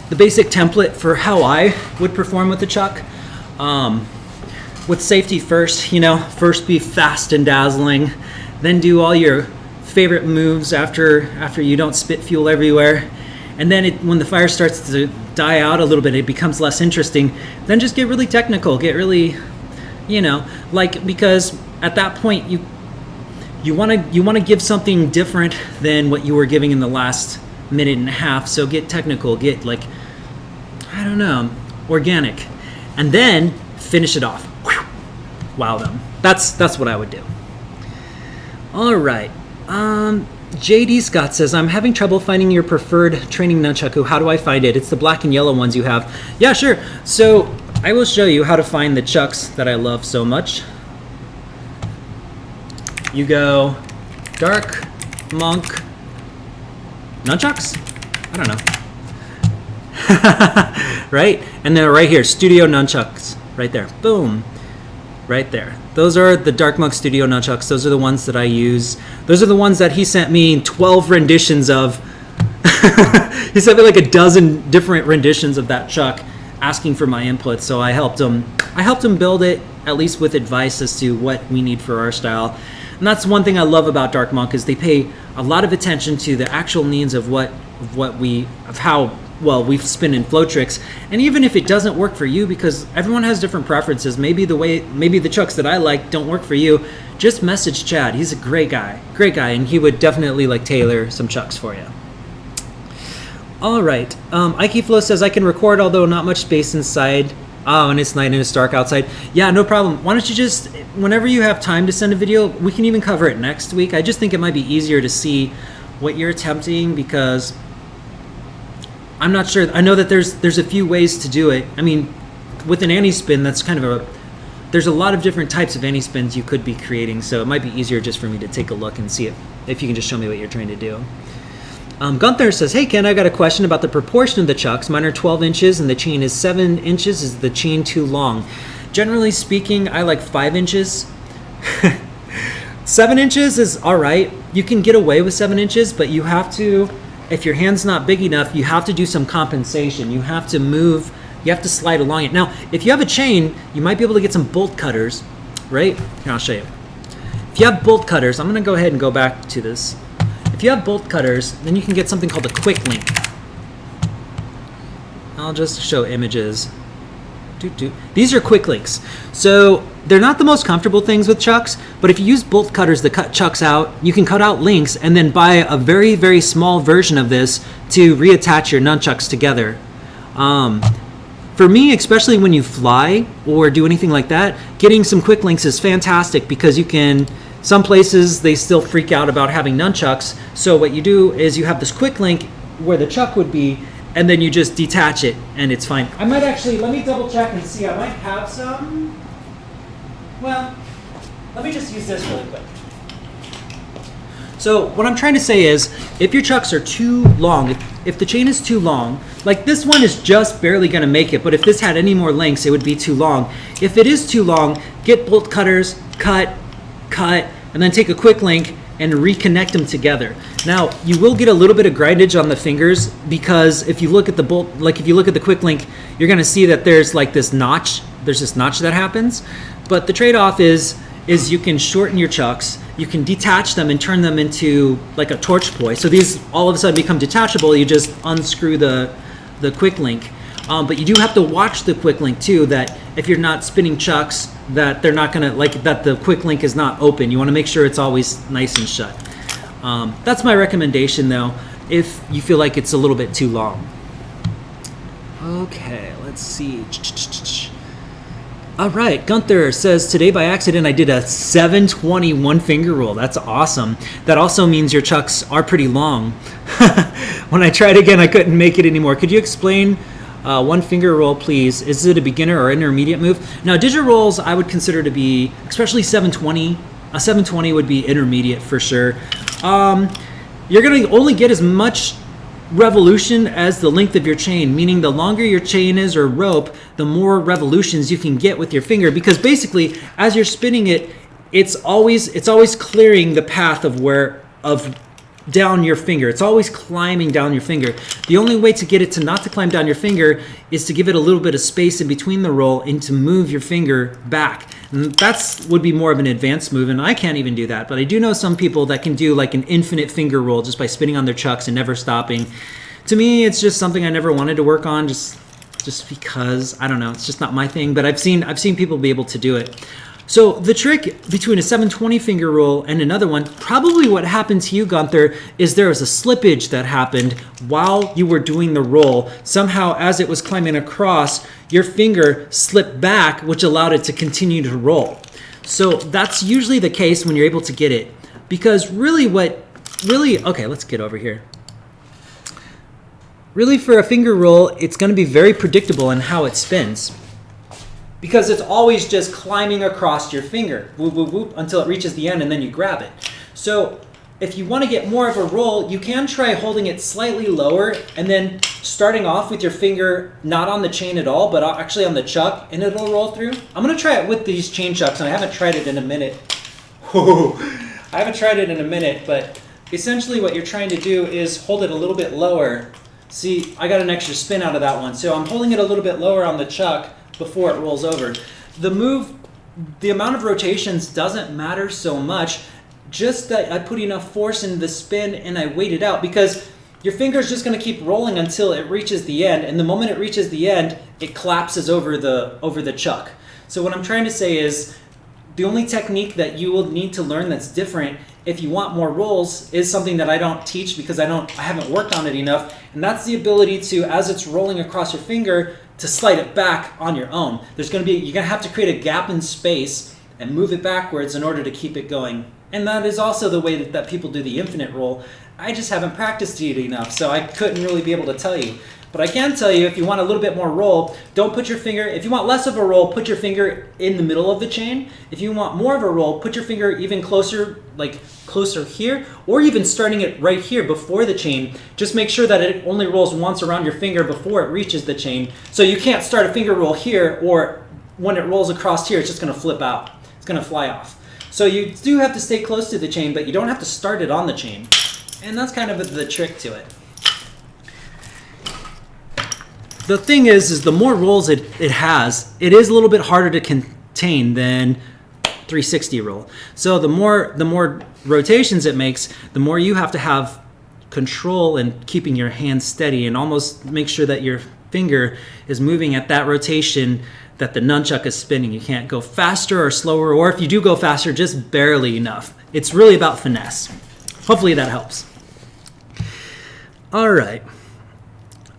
The basic template for how I would perform with the chuck. With safety first, you know, first be fast and dazzling, then do all your favorite moves after you don't spit fuel everywhere. And then when the fire starts to die out a little bit, it becomes less interesting. Then just get really technical, get really, you know, because at that point you want to give something different than what you were giving in the last minute and a half. So get technical, get organic, and then finish it off. Wow them. That's what I would do. All right. JD Scott says, I'm having trouble finding your preferred training nunchuck. How do I find it? It's the black and yellow ones you have. Yeah, sure. So I will show you how to find the chucks that I love so much. You go Dark Monk nunchucks? I don't know. Right? And then right here, Studio Nunchucks. Right there. Boom. Right there. Those are the Dark Monk Studio Nunchucks. Those are the ones that I use. Those are the ones that he sent me 12 renditions of. He sent me like a dozen different renditions of that chuck asking for my input. So I helped him build it, at least with advice as to what we need for our style. And that's one thing I love about Dark Monk, is they pay a lot of attention to the actual needs of how well we spin in flow tricks. And even if it doesn't work for you, because everyone has different preferences, maybe the chucks that I like don't work for you, just message Chad. He's a great guy, and he would definitely tailor some chucks for you. All right. Ike Flo says, I can record, although not much space inside. Oh, and it's night and it's dark outside. Yeah, no problem. Why don't you just, whenever you have time to send a video, we can even cover it next week. I just think it might be easier to see what you're attempting, because I'm not sure. I know that there's a few ways to do it. I mean, with an anti-spin, that's kind of there's a lot of different types of anti-spins you could be creating, so it might be easier just for me to take a look and see if you can just show me what you're trying to do. Gunther says, hey Ken, I got a question about the proportion of the chucks. Mine are 12 inches and the chain is 7 inches. Is the chain too long? Generally speaking, I like 5 inches. 7 inches is all right. You can get away with 7 inches, but you have to, if your hand's not big enough, you have to do some compensation. You have to move, you have to slide along it. Now, if you have a chain, you might be able to get some bolt cutters, right? Here, I'll show you. If you have bolt cutters, I'm gonna go ahead and go back to this. If you have bolt cutters, then you can get something called a quick link. I'll just show images. These are quick links. So they're not the most comfortable things with chucks, but if you use bolt cutters to cut chucks out, you can cut out links and then buy a very, very small version of this to reattach your nunchucks together. For me, especially when you fly or do anything like that, getting some quick links is fantastic because you can, some places they still freak out about having nunchucks. So what you do is you have this quick link where the chuck would be, and then you just detach it and it's fine. I might actually, let me double check and see, I might have some. Well, let me just use this really quick. So what I'm trying to say is, if your chucks are too long, if the chain is too long, like this one is just barely gonna make it, but if this had any more lengths, it would be too long. If it is too long, get bolt cutters, cut, and then take a quick link and reconnect them together. Now, you will get a little bit of grindage on the fingers because if you look at the bolt, like if you look at the quick link, you're gonna see that there's like this notch, that happens. But the trade-off is you can shorten your chucks, you can detach them and turn them into like a torch ploy. So these all of a sudden become detachable, you just unscrew the quick link. But you do have to watch the quick link too, that if you're not spinning chucks, that they're not gonna, like that the quick link is not open. You wanna make sure it's always nice and shut. That's my recommendation though, if you feel like it's a little bit too long. Okay, let's see. All right, Gunther says, today by accident I did a 720 one finger roll. That's awesome. That also means your chucks are pretty long. When I tried again, I couldn't make it anymore. Could you explain one finger roll, please? Is it a beginner or intermediate move? Now, digital rolls I would consider to be, especially 720. A 720 would be intermediate for sure. You're gonna only get as much revolution as the length of your chain, meaning the longer your chain is or rope, the more revolutions you can get with your finger, because basically as you're spinning it, it's always clearing the path of down your finger. It's always climbing down your finger. The only way to get it to not to climb down your finger is to give it a little bit of space in between the roll and to move your finger back. And that's would be more of an advanced move, and I can't even do that. But I do know some people that can do like an infinite finger roll just by spinning on their chucks and never stopping. To me, it's just something I never wanted to work on, just because, I don't know, it's just not my thing. But I've seen people be able to do it. So the trick between a 720 finger roll and another one, probably what happened to you, Gunther, is there was a slippage that happened while you were doing the roll. Somehow, as it was climbing across, your finger slipped back, which allowed it to continue to roll. So that's usually the case when you're able to get it. Because okay, let's get over here. Really, for a finger roll, it's going to be very predictable in how it spins, because it's always just climbing across your finger, whoop, whoop, whoop, until it reaches the end and then you grab it. So if you want to get more of a roll, you can try holding it slightly lower and then starting off with your finger not on the chain at all, but actually on the chuck, and it'll roll through. I'm going to try it with these chain chucks, and I haven't tried it in a minute. I haven't tried it in a minute, but essentially what you're trying to do is hold it a little bit lower. See, I got an extra spin out of that one. So I'm holding it a little bit lower on the chuck before it rolls over. The amount of rotations doesn't matter so much, just that I put enough force in the spin and I wait it out, because your finger is just going to keep rolling until it reaches the end, and the moment it reaches the end, it collapses over the chuck. So what I'm trying to say is, the only technique that you will need to learn that's different if you want more rolls is something that I don't teach because I haven't worked on it enough, and that's the ability to, as it's rolling across your finger, to slide it back on your own. You're gonna have to create a gap in space and move it backwards in order to keep it going. And that is also the way that people do the infinite roll. I just haven't practiced it enough, so I couldn't really be able to tell you. But I can tell you, if you want a little bit more roll, don't put your finger, if you want less of a roll, put your finger in the middle of the chain. If you want more of a roll, put your finger even closer, like closer here, or even starting it right here before the chain. Just make sure that it only rolls once around your finger before it reaches the chain. So you can't start a finger roll here, or when it rolls across here, it's just gonna flip out. It's gonna fly off. So you do have to stay close to the chain, but you don't have to start it on the chain. And that's kind of the trick to it. The thing is the more rolls it has, it is a little bit harder to contain than 360 roll. So the more rotations it makes, the more you have to have control and keeping your hand steady and almost make sure that your finger is moving at that rotation that the nunchuck is spinning. You can't go faster or slower, or if you do go faster, just barely enough. It's really about finesse. Hopefully that helps. All right.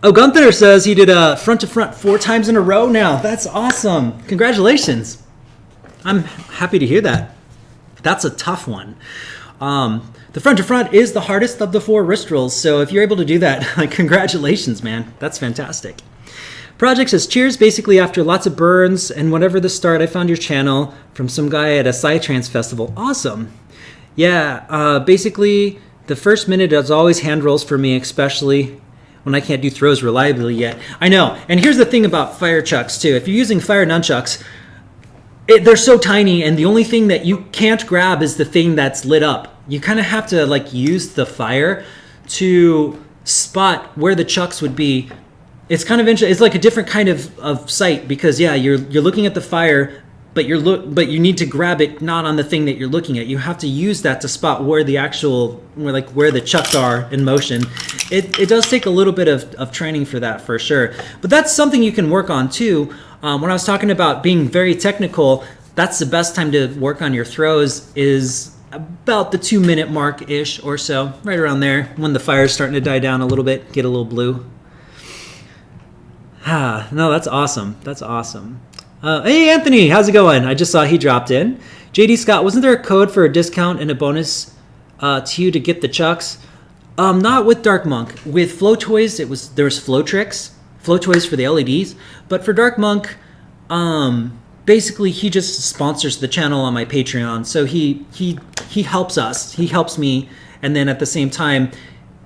Oh, Gunther says he did a front to front 4 times in a row now. That's awesome. Congratulations. I'm happy to hear that. That's a tough one. The front to front is the hardest of the 4 wrist rolls. So if you're able to do that, like, congratulations, man. That's fantastic. Project says, cheers. Basically, after lots of burns and whatever the start, I found your channel from some guy at a Psytrance festival. Awesome. Yeah, basically, the first minute is always hand rolls for me, especially when I can't do throws reliably yet. I know. And here's the thing about fire chucks, too. If you're using fire nunchucks, they're so tiny, and the only thing that you can't grab is the thing that's lit up. You kind of have to, like, use the fire to spot where the chucks would be. It's kind of interesting. It's like a different kind of sight because, yeah, you're looking at the fire, but you need to grab it not on the thing that you're looking at. You have to use that to spot where the actual, where the chucks are in motion. It does take a little bit of training for that, for sure. But that's something you can work on too. When I was talking about being very technical, that's the best time to work on your throws is about the 2-minute mark-ish or so, right around there, when the fire's starting to die down a little bit, get a little blue. No, that's awesome. That's awesome. Hey, Anthony, how's it going? I just saw he dropped in. JD Scott, wasn't there a code for a discount and a bonus to you to get the chucks? Not with Dark Monk. With Flow Toys, there was Flow Tricks, Flow Toys for the LEDs. But for Dark Monk, basically he just sponsors the channel on my Patreon. So he helps us. He helps me, and then at the same time,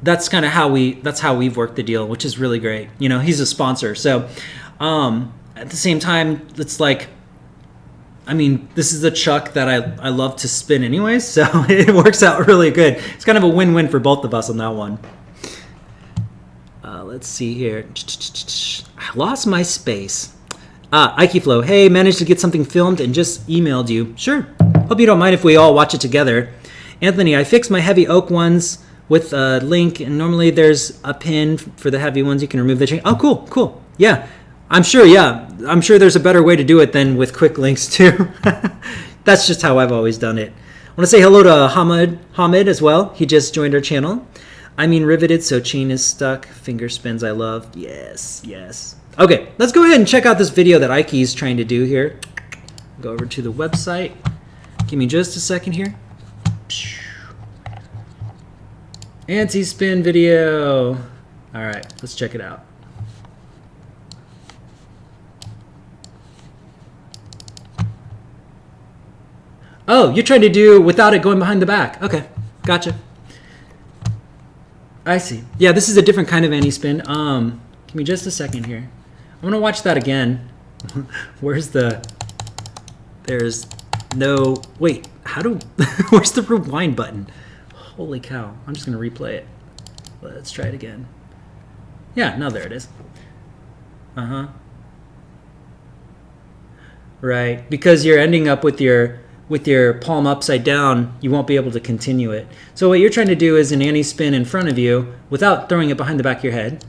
that's kind of how we've worked the deal, which is really great. You know, he's a sponsor. So at the same time, it's like, I mean, this is a chuck that I love to spin anyways, so it works out really good. It's kind of a win-win for both of us on that one. Let's see here. I lost my space. Ikeflow, hey, managed to get something filmed and just emailed you. Sure. Hope you don't mind if we all watch it together. Anthony, I fixed my heavy oak ones with a link, and normally there's a pin for the heavy ones. You can remove the chain. Oh, cool. Yeah, I'm sure there's a better way to do it than with quick links too. That's just how I've always done it. I want to say hello to Hamid as well. He just joined our channel. I mean, riveted, so chain is stuck. Finger spins I love. Yes. Okay, let's go ahead and check out this video that Ike is trying to do here. Go over to the website. Give me just a second here. Anti-spin video. All right, let's check it out. Oh, you're trying to do without it going behind the back. Okay, gotcha. I see. Yeah, this is a different kind of anti-spin. Give me just a second here. I'm gonna watch that again. There's no, wait, where's the rewind button? Holy cow, I'm just gonna replay it. Let's try it again. Yeah, no, there it is. Right, because you're ending up with your palm upside down, you won't be able to continue it. So what you're trying to do is an anti-spin in front of you without throwing it behind the back of your head.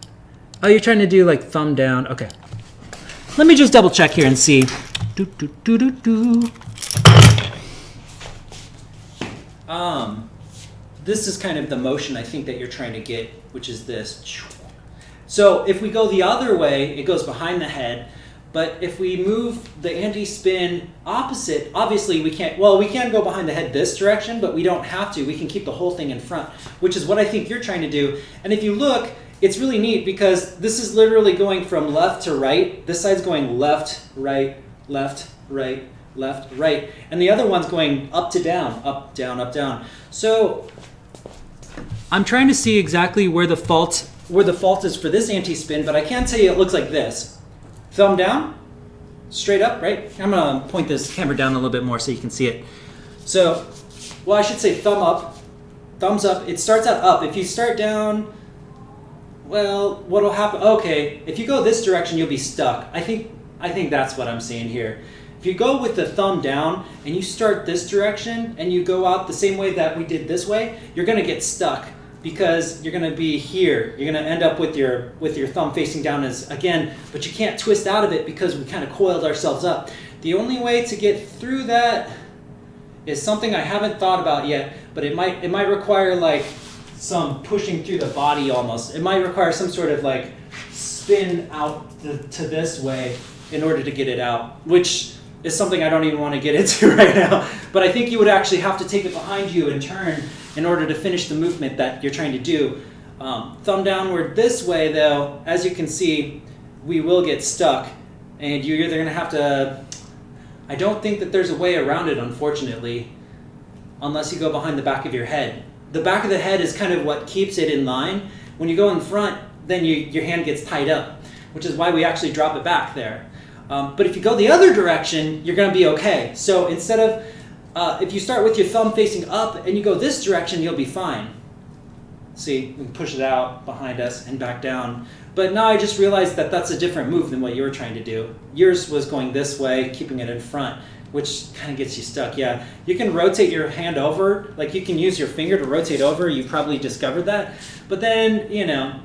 Oh, you're trying to do like thumb down. Okay. Let me just double check here and see. This is kind of the motion I think that you're trying to get, which is this. So if we go the other way, it goes behind the head. But if we move the anti-spin opposite, obviously we can't go behind the head this direction, but we don't have to. We can keep the whole thing in front, which is what I think you're trying to do. And if you look, it's really neat because this is literally going from left to right. This side's going left, right, left, right, left, right. And the other one's going up to down, up, down, up, down. So I'm trying to see exactly where the fault is for this anti-spin, but I can tell you it looks like this. Thumb down, straight up, right? I'm gonna point this camera down a little bit more so you can see it. So, well, I should say thumb up, thumbs up. It starts out up. If you start down, well, what'll happen? Okay, if you go this direction, you'll be stuck. I think that's what I'm seeing here. If you go with the thumb down and you start this direction and you go out the same way that we did this way, you're gonna get stuck because you're gonna be here. You're gonna end up with your thumb facing down but you can't twist out of it because we kind of coiled ourselves up. The only way to get through that is something I haven't thought about yet, but it might require like some pushing through the body almost. It might require some sort of like spin out to this way in order to get it out, which is something I don't even want to get into right now. But I think you would actually have to take it behind you and turn in order to finish the movement that you're trying to do. Thumb downward this way, though, as you can see, we will get stuck, and you're either going to have to... I don't think that there's a way around it, unfortunately, unless you go behind the back of your head. The back of the head is kind of what keeps it in line. When you go in front, then your hand gets tied up, which is why we actually drop it back there. But if you go the other direction, you're going to be okay. So instead of, if you start with your thumb facing up and you go this direction, you'll be fine. See, we can push it out behind us and back down. But now I just realized that that's a different move than what you were trying to do. Yours was going this way, keeping it in front, which kind of gets you stuck. Yeah, you can rotate your hand over, like you can use your finger to rotate over. You probably discovered that. But then, you know,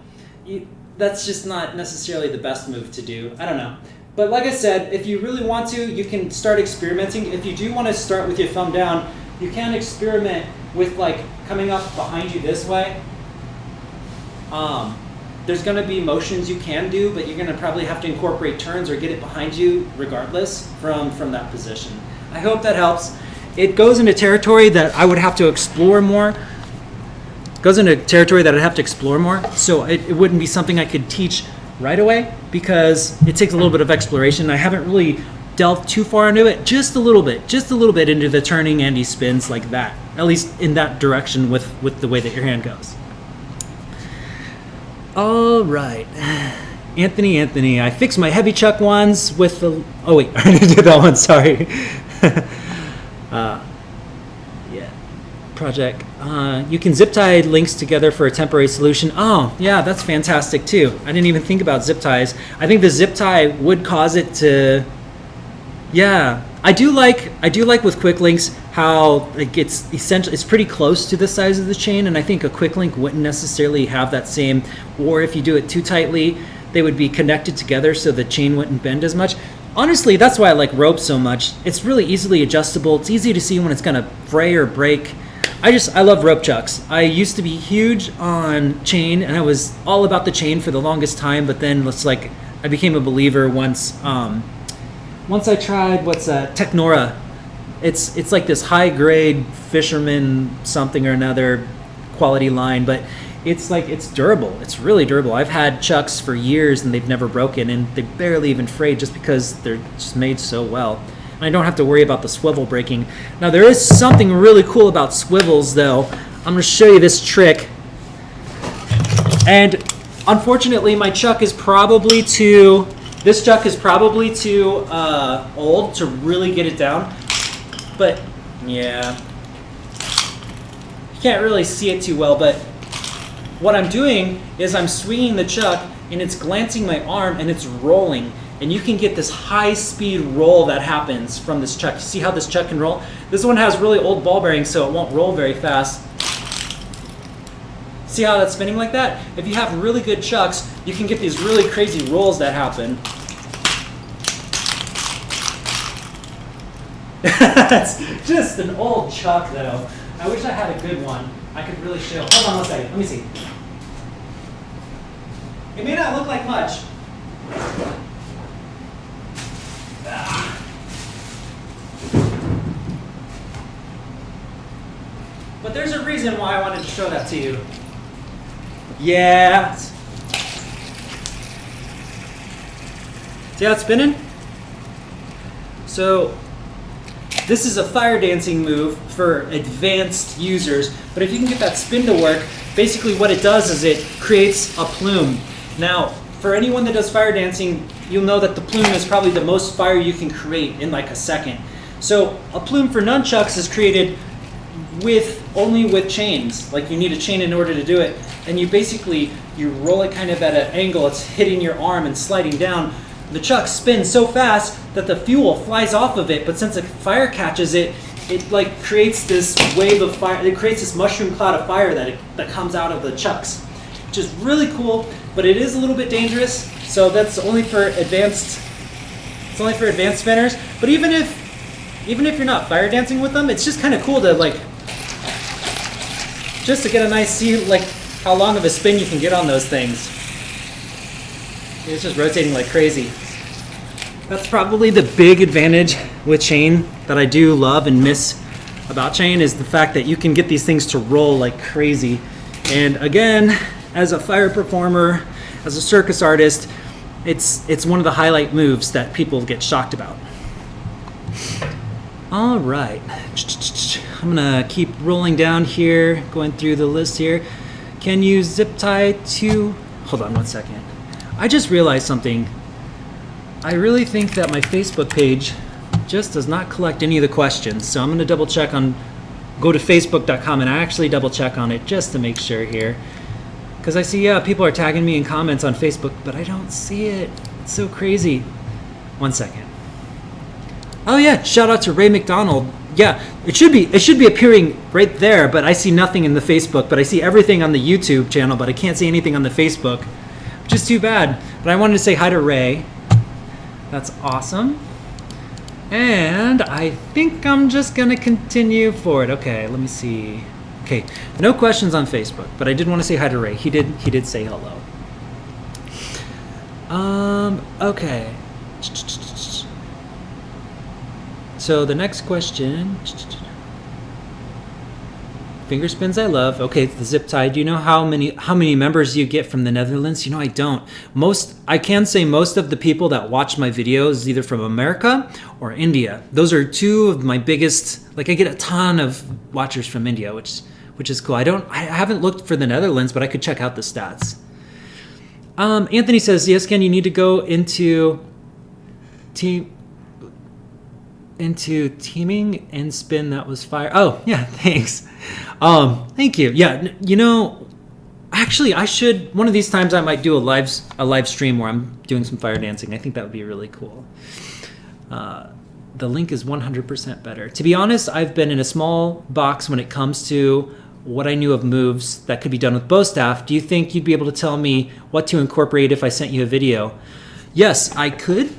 that's just not necessarily the best move to do. I don't know. But like I said, if you really want to, you can start experimenting. If you do want to start with your thumb down, you can experiment with like coming up behind you this way. There's going to be motions you can do, but you're going to probably have to incorporate turns or get it behind you regardless from that position. I hope that helps. It goes into territory that I would have to explore more. So it wouldn't be something I could teach right away because it takes a little bit of exploration. I haven't really delved too far into it, just a little bit into the turning Andy spins like that, at least in that direction with the way that your hand goes. All right, Anthony, I fixed my heavy chuck ones with the, oh wait, I already did that one, sorry. Yeah, project. You can zip tie links together for a temporary solution. Oh, yeah, that's fantastic too. I didn't even think about zip ties. I think the zip tie would cause it to, yeah. I do like with quick links how it's essentially, it's pretty close to the size of the chain, and I think a quick link wouldn't necessarily have that same, or if you do it too tightly, they would be connected together so the chain wouldn't bend as much. Honestly, that's why I like rope so much. It's really easily adjustable. It's easy to see when it's gonna fray or break. I love rope chucks. I used to be huge on chain, and I was all about the chain for the longest time, but then it's like I became a believer once I tried Technora. It's like this high grade fisherman something or another quality line, but it's like, it's durable. It's really durable. I've had chucks for years and they've never broken, and they barely even frayed just because they're just made so well. And I don't have to worry about the swivel breaking. Now there is something really cool about swivels though. I'm gonna show you this trick. And unfortunately my chuck is probably too, this chuck is probably too old to really get it down. But yeah, you can't really see it too well, but what I'm doing is I'm swinging the chuck and it's glancing my arm and it's rolling. And you can get this high speed roll that happens from this chuck. You see how this chuck can roll? This one has really old ball bearings, so it won't roll very fast. See how that's spinning like that? If you have really good chucks, you can get these really crazy rolls that happen. That's just an old chuck though. I wish I had a good one. I could really show. Hold on one second, let me see. It may not look like much. But there's a reason why I wanted to show that to you. Yeah. See how it's spinning? So this is a fire dancing move for advanced users, but if you can get that spin to work, basically what it does is it creates a plume. Now, for anyone that does fire dancing, you'll know that the plume is probably the most fire you can create in like a second. So a plume for nunchucks is created only with chains. Like you need a chain in order to do it. And you roll it kind of at an angle, it's hitting your arm and sliding down. The chuck spins so fast that the fuel flies off of it, but since a fire catches it, it like creates this wave of fire, it creates this mushroom cloud of fire that comes out of the chucks, which is really cool, but it is a little bit dangerous, so that's only for advanced, it's only for advanced spinners. But even if you're not fire dancing with them, it's just kind of cool to like, just to get a nice, see like how long of a spin you can get on those things. It's just rotating like crazy. That's probably the big advantage with chain that I do love and miss about chain, is the fact that you can get these things to roll like crazy. And again, as a fire performer, as a circus artist, it's one of the highlight moves that people get shocked about. All right, I'm gonna keep rolling down here, going through the list here. Can you zip tie to, hold on one second. I just realized something. I really think that my Facebook page just does not collect any of the questions. So I'm gonna double check on, go to facebook.com and actually double check on it just to make sure here. Because I see, yeah, people are tagging me in comments on Facebook, but I don't see it. It's so crazy. One second. Oh yeah, shout out to Ray McDonald. Yeah, it should be appearing right there, but I see nothing in the Facebook, but I see everything on the YouTube channel, but I can't see anything on the Facebook, which is too bad. But I wanted to say hi to Ray. That's awesome. And I think I'm just gonna continue forward. Okay, let me see. Okay, no questions on Facebook, but I did want to say hi to Ray. He did say hello. Okay. So the next question. Finger spins I love. Okay, the zip tie. Do you know how many members you get from the Netherlands? You know, I don't. I can say most of the people that watch my videos either from America or India. Those are two of my biggest, like I get a ton of watchers from India, which is cool. I haven't looked for the Netherlands, but I could check out the stats. Anthony says, yes, Ken, you need to go into teaming and spin. That was fire. Oh yeah, thanks. Thank you. Yeah, you know, actually I should, one of these times I might do a live stream where I'm doing some fire dancing. I think that would be really cool. The link is 100% better. To be honest, I've been in a small box when it comes to what I knew of moves that could be done with bow staff. Do you think you'd be able to tell me what to incorporate if I sent you a video? Yes, I could.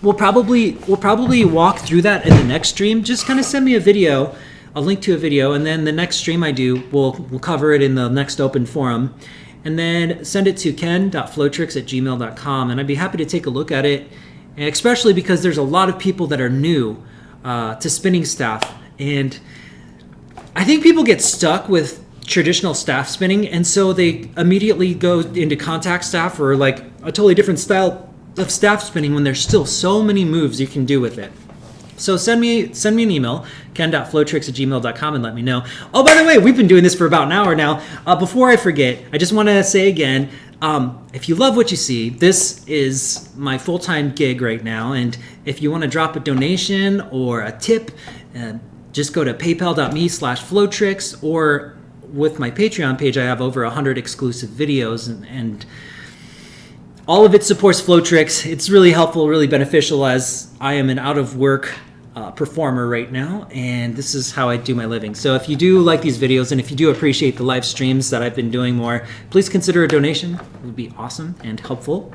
We'll probably walk through that in the next stream. Just kind of send me a video, a link to a video, and then the next stream I do, we'll cover it in the next open forum. And then send it to ken.flowtricks@gmail.com, and I'd be happy to take a look at it, and especially because there's a lot of people that are new to spinning staff. And I think people get stuck with traditional staff spinning, and so they immediately go into contact staff or like a totally different style of staff spinning when there's still so many moves you can do with it. So send me an email, ken.flowtricks@gmail.com, and let me know. Oh, by the way, we've been doing this for about an hour now. Before I forget, I just want to say again, if you love what you see, this is my full-time gig right now, and if you want to drop a donation or a tip, just go to paypal.me/flowtricks, or with my Patreon page, I have over 100 exclusive videos, and all of it supports Flowtricks. It's really helpful, really beneficial, as I am an out-of-work performer right now, and this is how I do my living. So if you do like these videos, and if you do appreciate the live streams that I've been doing more, please consider a donation. It would be awesome and helpful.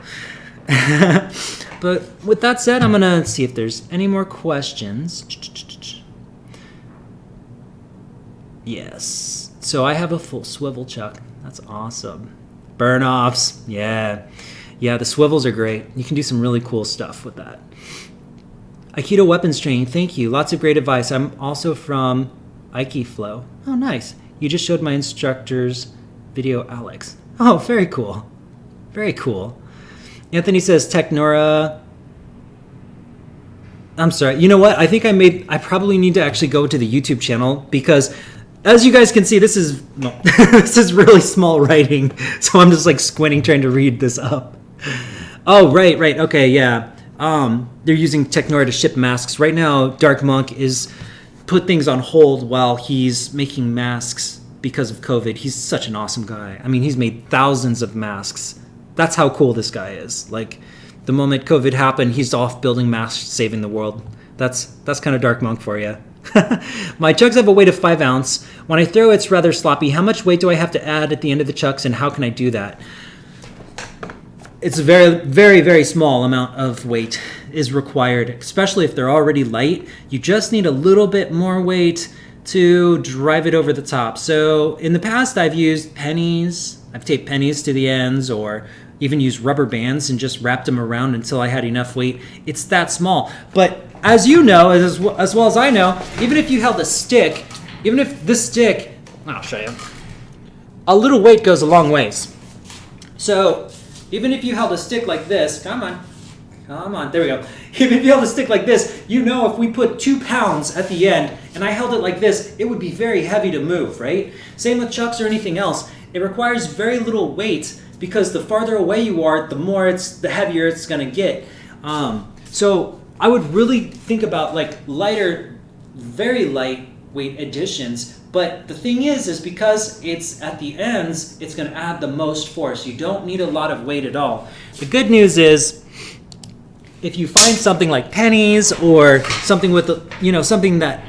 But with that said, I'm gonna see if there's any more questions. Yes. So I have a full swivel chuck. That's awesome. Burn-offs. Yeah. Yeah, the swivels are great. You can do some really cool stuff with that. Aikido weapons training. Thank you. Lots of great advice. I'm also from Aikiflow. Oh, nice. You just showed my instructor's video, Alex. Oh, very cool. Very cool. Anthony says Technora. I'm sorry. You know what? I think I probably need to actually go to the YouTube channel, because as you guys can see, this is really small writing. So I'm just like squinting trying to read this up. Oh, right. Okay, yeah. They're using Technora to ship masks. Right now, Dark Monk is put things on hold while he's making masks because of COVID. He's such an awesome guy. I mean, he's made thousands of masks. That's how cool this guy is. Like, the moment COVID happened, he's off building masks, saving the world. That's kind of Dark Monk for you. My chucks have a weight of 5 ounce. When I throw, it's rather sloppy. How much weight do I have to add at the end of the chucks, and how can I do that? It's a very, very, very small amount of weight is required, especially if they're already light. You just need a little bit more weight to drive it over the top. So in the past, I've used pennies. I've taped pennies to the ends, or even used rubber bands and just wrapped them around until I had enough weight. It's that small. But as you know, as well as I know, even if you held a stick, even if this stick, I'll show you, a little weight goes a long ways. So even if you held a stick like this, come on, there we go. Even if you held a stick like this, you know if we put 2 pounds at the end and I held it like this, it would be very heavy to move, right? Same with chucks or anything else. It requires very little weight because the farther away you are, the heavier it's gonna get. So I would really think about like lighter, very lightweight additions. But the thing is because it's at the ends, it's gonna add the most force. You don't need a lot of weight at all. The good news is, if you find something like pennies or something with, something that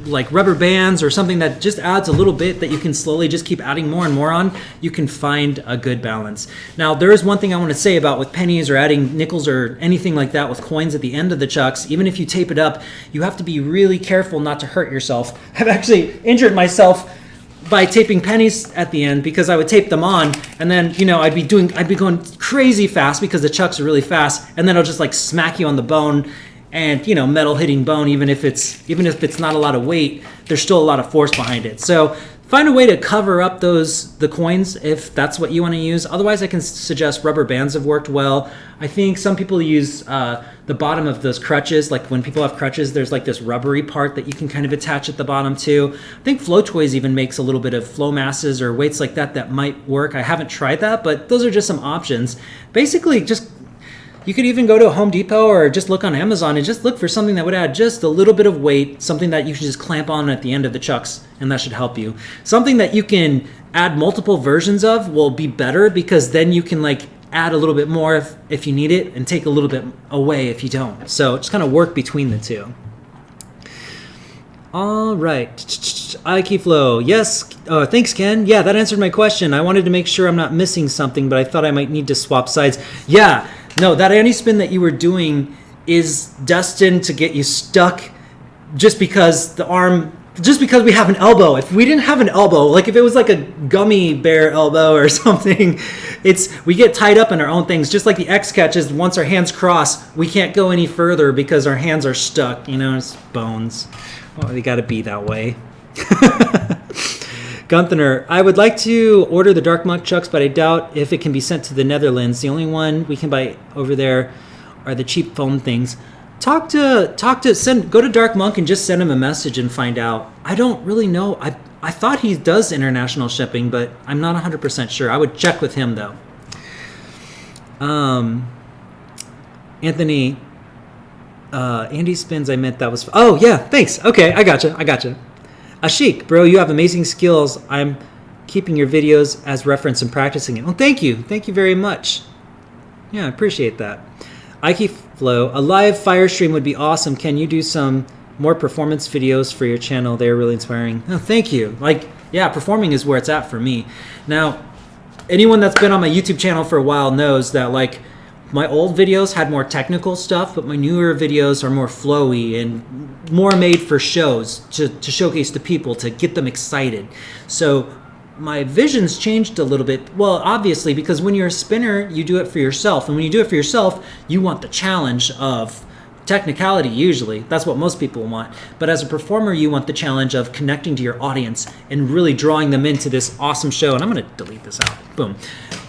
like rubber bands or something that just adds a little bit that you can slowly just keep adding more and more on, you can find a good balance. Now, there is one thing I want to say about with pennies or adding nickels or anything like that with coins at the end of the chucks. Even if you tape it up, you have to be really careful not to hurt yourself. I've actually injured myself by taping pennies at the end because I would tape them on and then, I'd be going crazy fast because the chucks are really fast, and then I'll just like smack you on the bone. And metal hitting bone, even if it's not a lot of weight, there's still a lot of force behind it. So find a way to cover up the coins if that's what you want to use. Otherwise, I can suggest rubber bands have worked well. I think some people use the bottom of those crutches. Like when people have crutches, there's like this rubbery part that you can kind of attach at the bottom too. I think Flow Toys even makes a little bit of flow masses or weights like that might work. I haven't tried that, but those are just some options. Basically, you could even go to a Home Depot or just look on Amazon and just look for something that would add just a little bit of weight, something that you can just clamp on at the end of the chucks, and that should help you. Something that you can add multiple versions of will be better because then you can like add a little bit more if you need it and take a little bit away if you don't. So just kind of work between the two. All right. Ikeflow. Yes. Thanks, Ken. Yeah, that answered my question. I wanted to make sure I'm not missing something, but I thought I might need to swap sides. Yeah. No, that anti-spin that you were doing is destined to get you stuck just because we have an elbow. If we didn't have an elbow, like if it was like a gummy bear elbow or something, we get tied up in our own things. Just like the X catches, once our hands cross, we can't go any further because our hands are stuck. It's bones. Oh, they got to be that way. Gunther, I would like to order the Dark Monk chucks, but I doubt if it can be sent to the Netherlands. The only one we can buy over there are the cheap foam things. Go to Dark Monk and just send him a message and find out. I don't really know. I thought he does international shipping, but I'm not 100% sure. I would check with him though. Anthony, Andy Spins, I meant that was... Oh, yeah, thanks. Okay, I gotcha. Ashik, bro, you have amazing skills. I'm keeping your videos as reference and practicing it. Well, thank you. Thank you very much. Yeah, I appreciate that. Ikeflow, a live fire stream would be awesome. Can you do some more performance videos for your channel? They're really inspiring. Oh, thank you. Performing is where it's at for me. Now, anyone that's been on my YouTube channel for a while knows that, my old videos had more technical stuff, but my newer videos are more flowy and more made for shows to showcase to people, to get them excited. So my vision's changed a little bit. Well, obviously, because when you're a spinner, you do it for yourself. And when you do it for yourself, you want the challenge of technicality usually. That's what most people want. But as a performer, you want the challenge of connecting to your audience and really drawing them into this awesome show. And I'm going to delete this out. Boom.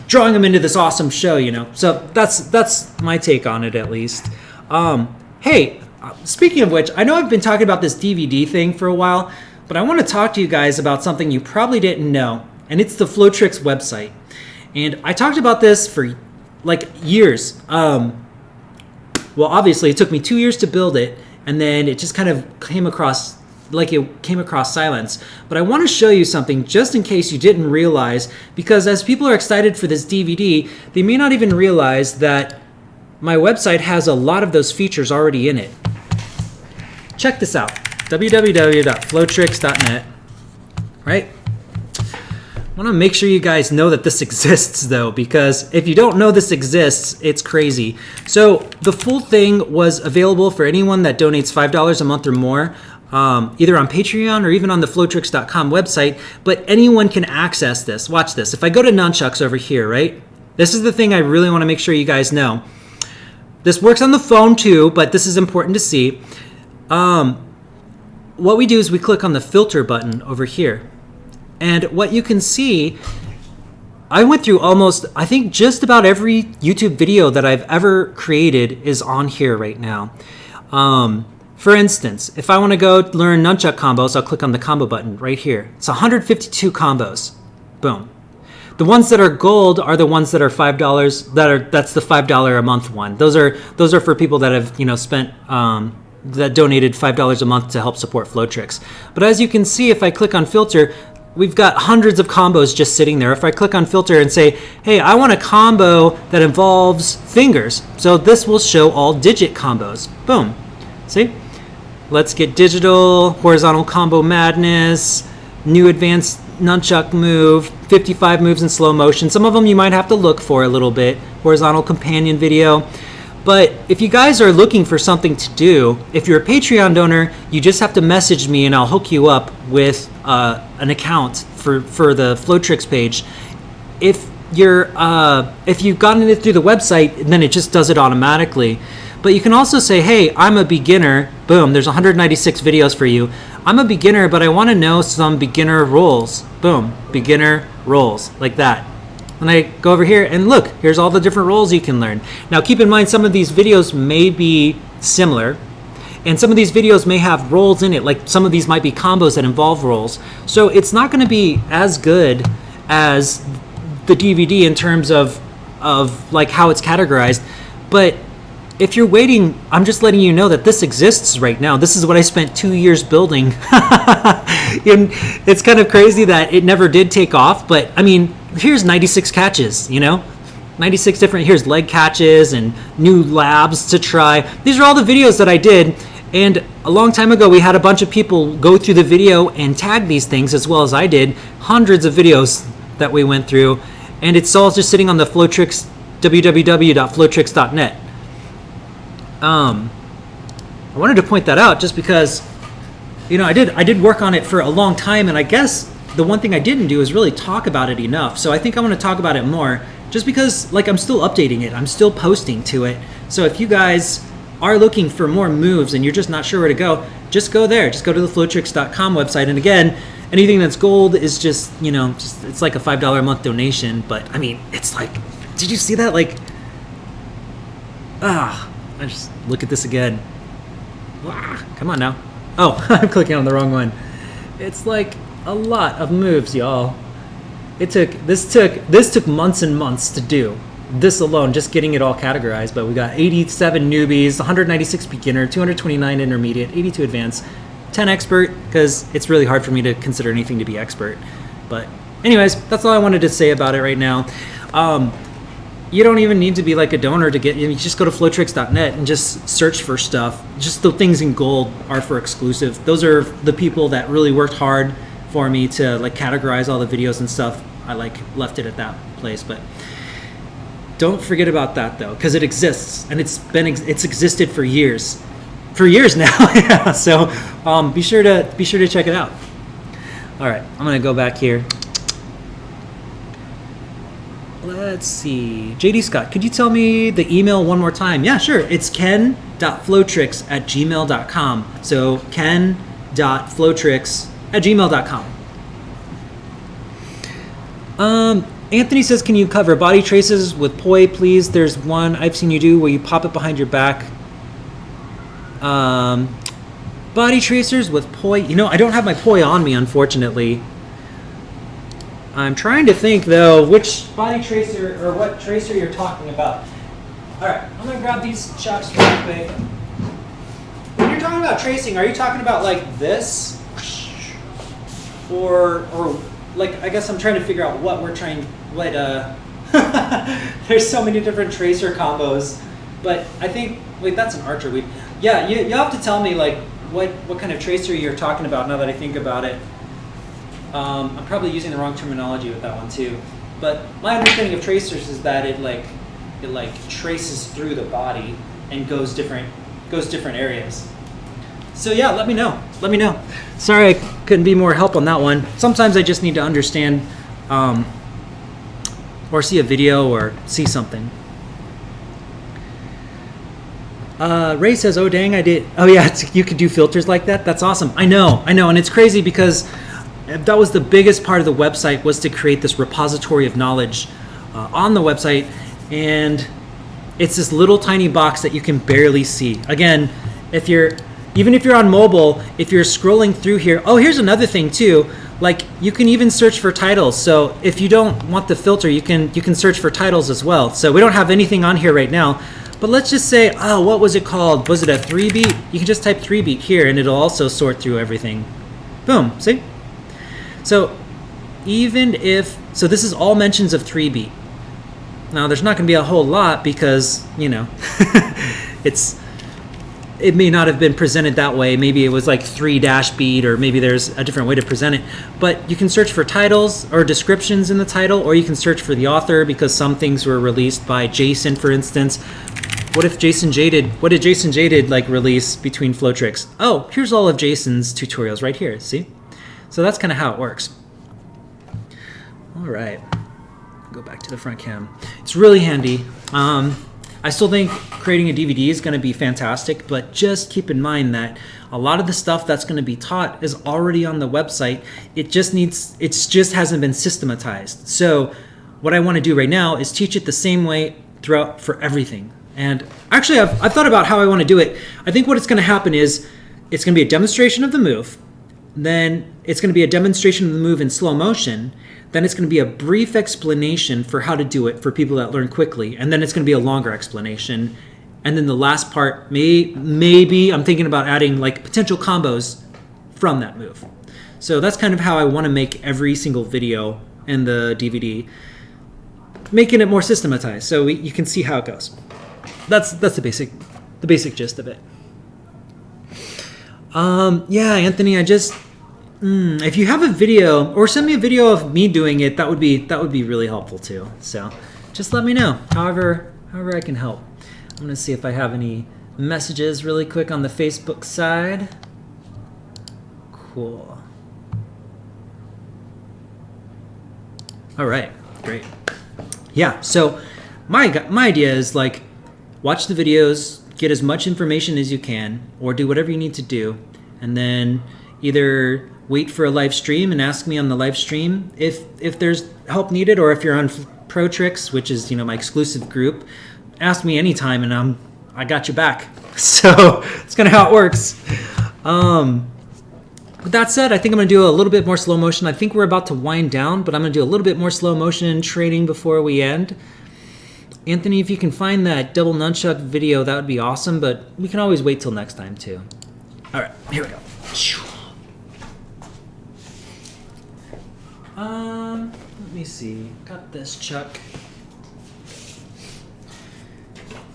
Drawing them into this awesome show, So that's my take on it, at least. Hey, speaking of which, I know I've been talking about this DVD thing for a while, but I want to talk to you guys about something you probably didn't know, and it's the Flowtricks website. And I talked about this for years. Well, obviously, it took me 2 years to build it, and then it just kind of came across silence. But I want to show you something just in case you didn't realize, because as people are excited for this DVD, they may not even realize that my website has a lot of those features already in it. Check this out, www.flowtricks.net, right? I want to make sure you guys know that this exists, though, because if you don't know this exists, it's crazy. So the full thing was available for anyone that donates $5 a month or more, either on Patreon or even on the flowtricks.com website, but anyone can access this. Watch this. If I go to nunchucks over here, right? this is the thing I really want to make sure you guys know. This works on the phone too, but this is important to see. What we do is we click on the filter button over here. And what you can see, I went through almost, I think just about every YouTube video that I've ever created is on here right now. For instance, if I want to go learn nunchuck combos, I'll click on the combo button right here. It's 152 combos. Boom. The ones that are gold are the ones that are $5. That's the $5 a month one. Those are for people that have spent that donated $5 a month to help support Flowtricks. But as you can see, if I click on filter, we've got hundreds of combos just sitting there. If I click on filter and say, hey, I want a combo that involves fingers, so this will show all digit combos. Boom. See? Let's get digital, horizontal combo madness, new advanced nunchuck move, 55 moves in slow motion. Some of them you might have to look for a little bit. Horizontal companion video. But if you guys are looking for something to do, if you're a Patreon donor, you just have to message me and I'll hook you up with an account for the Flowtricks page. If you've gotten it through the website, then it just does it automatically. But you can also say, hey, I'm a beginner. Boom, there's 196 videos for you. I'm a beginner, but I want to know some beginner roles. Boom, beginner roles, like that. And I go over here and look, here's all the different roles you can learn. Now keep in mind, some of these videos may be similar, and some of these videos may have roles in it, like some of these might be combos that involve roles. So it's not going to be as good as the DVD in terms of like how it's categorized. But if you're waiting, I'm just letting you know that this exists right now. This is what I spent 2 years building. And it's kind of crazy that it never did take off, but I mean, here's 96 catches, 96 different, here's leg catches and new labs to try. These are all the videos that I did. And a long time ago, we had a bunch of people go through the video and tag these things as well as I did. Hundreds of videos that we went through. And it's all just sitting on the Flowtricks, www.flowtricks.net. I wanted to point that out just because, I did work on it for a long time, and I guess the one thing I didn't do is really talk about it enough. So I think I want to talk about it more just because, I'm still updating it. I'm still posting to it. So if you guys are looking for more moves and you're just not sure where to go, just go there. Just go to the flowtricks.com website. And again, anything that's gold is just, it's like a $5 a month donation. But I mean, it's like, did you see that? I just look at this again. Come on now. Oh, I'm clicking on the wrong one. It's like a lot of moves, y'all. This took months and months to do. This alone, just getting it all categorized. But we got 87 newbies, 196 beginner, 229 intermediate, 82 advanced, 10 expert, because it's really hard for me to consider anything to be expert. But anyways, that's all I wanted to say about it right now. You don't even need to be like a donor to get, you just go to flowtricks.net and just search for stuff. Just the things in gold are for exclusive. Those are the people that really worked hard for me to categorize all the videos and stuff. I left it at that place, but don't forget about that though, because it exists and it's existed for years now. Yeah, so be sure to check it out. All right, I'm gonna go back here. Let's see. JD Scott, could you tell me the email one more time? Yeah, sure. It's ken.flowtricks@gmail.com. So ken.flowtricks@gmail.com. Anthony says, can you cover body traces with poi, please? There's one I've seen you do where you pop it behind your back. Body tracers with poi. I don't have my poi on me, unfortunately. I'm trying to think, though, which body tracer or what tracer you're talking about. All right, I'm going to grab these chucks real quick. When you're talking about tracing, are you talking about like this? Or I guess I'm trying to figure out there's so many different tracer combos. But I think, wait, that's an archer weave. Yeah, you'll have to tell me what kind of tracer you're talking about now that I think about it. I'm probably using the wrong terminology with that one too, but my understanding of tracers is that it traces through the body and goes different areas. So yeah, let me know. Sorry I couldn't be more help on that one. Sometimes I just need to understand or see a video or see something. Ray says, oh dang, I did. Oh yeah, you could do filters like that. That's awesome. I know. And it's crazy because that was the biggest part of the website, was to create this repository of knowledge on the website. And it's this little tiny box that you can barely see. Again, even if you're on mobile, if you're scrolling through here, oh, here's another thing too. Like, you can even search for titles. So if you don't want the filter, you can search for titles as well. So we don't have anything on here right now. But let's just say, oh, what was it called? Was it a 3-beat? You can just type 3-beat here and it'll also sort through everything. Boom, see? So so this is all mentions of 3-beat. Now there's not gonna be a whole lot because, it may not have been presented that way. Maybe it was like 3-beat, or maybe there's a different way to present it. But you can search for titles or descriptions in the title, or you can search for the author, because some things were released by Jason, for instance. What did Jason Jaded like release between flow tricks? Oh, here's all of Jason's tutorials right here, see? So that's kind of how it works. All right, go back to the front cam. It's really handy. I still think creating a DVD is going to be fantastic, but just keep in mind that a lot of the stuff that's going to be taught is already on the website. It just hasn't been systematized. So what I want to do right now is teach it the same way throughout for everything. And actually, I've thought about how I want to do it. I think what it's going to happen is it's going to be a demonstration of the move. Then it's going to be a demonstration of the move in slow motion. Then it's going to be a brief explanation for how to do it for people that learn quickly. And then it's going to be a longer explanation. And then the last part, maybe I'm thinking about adding like potential combos from that move. So that's kind of how I want to make every single video in the DVD, making it more systematized so you can see how it goes. That's the basic gist of it. Yeah, Anthony, if you have a video, or send me a video of me doing it, that would be really helpful too. So just let me know, however I can help. I'm gonna see if I have any messages really quick on the Facebook side. Cool. All right, great. Yeah, so my idea is like, watch the videos, get as much information as you can, or do whatever you need to do, and then either wait for a live stream and ask me on the live stream if there's help needed, or if you're on Pro Tricks, which is my exclusive group, ask me anytime and I got you back. So it's kind of how it works. With that said, I think I'm going to do a little bit more slow motion. I think we're about to wind down, but I'm going to do a little bit more slow motion training before we end. Anthony, if you can find that double nunchuck video, that would be awesome, but we can always wait till next time too. All right, here we go. Let me see. Got this chuck.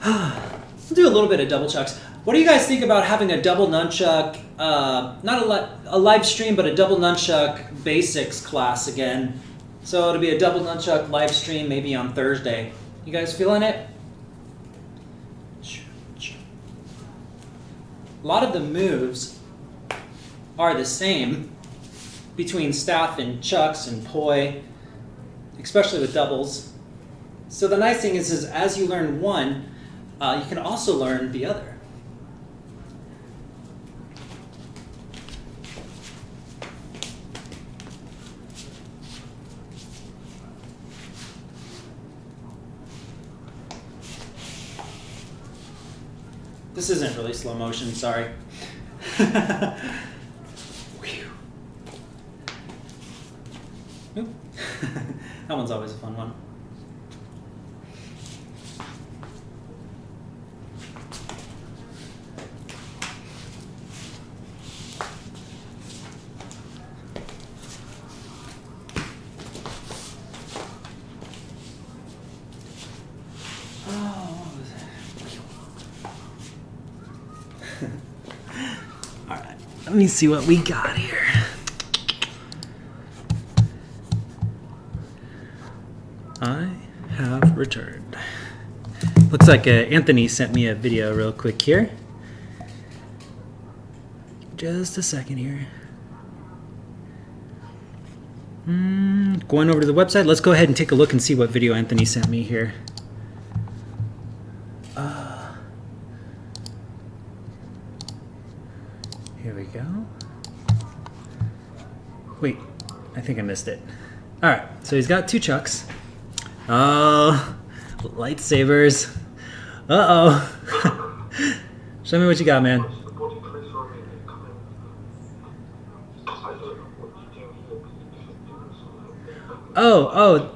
We'll do a little bit of double chucks. What do you guys think about having a double nunchuck, not a live stream, but a double nunchuck basics class again? So it'll be a double nunchuck live stream maybe on Thursday. You guys feeling it? A lot of the moves are the same between staff and chucks and poi, especially with doubles. So the nice thing is as you learn one, you can also learn the other. This isn't really slow motion, sorry. Oop. That one's always a fun one. Alright, let me see what we got here. I have returned. Looks like Anthony sent me a video real quick here. Just a second here. Going over to the website. Let's go ahead and take a look and see what video Anthony sent me here. Here we go. Wait, I think I missed it. All right, so he's got 2 chucks. Oh, lightsabers. Uh-oh. Show me what you got, man. Oh.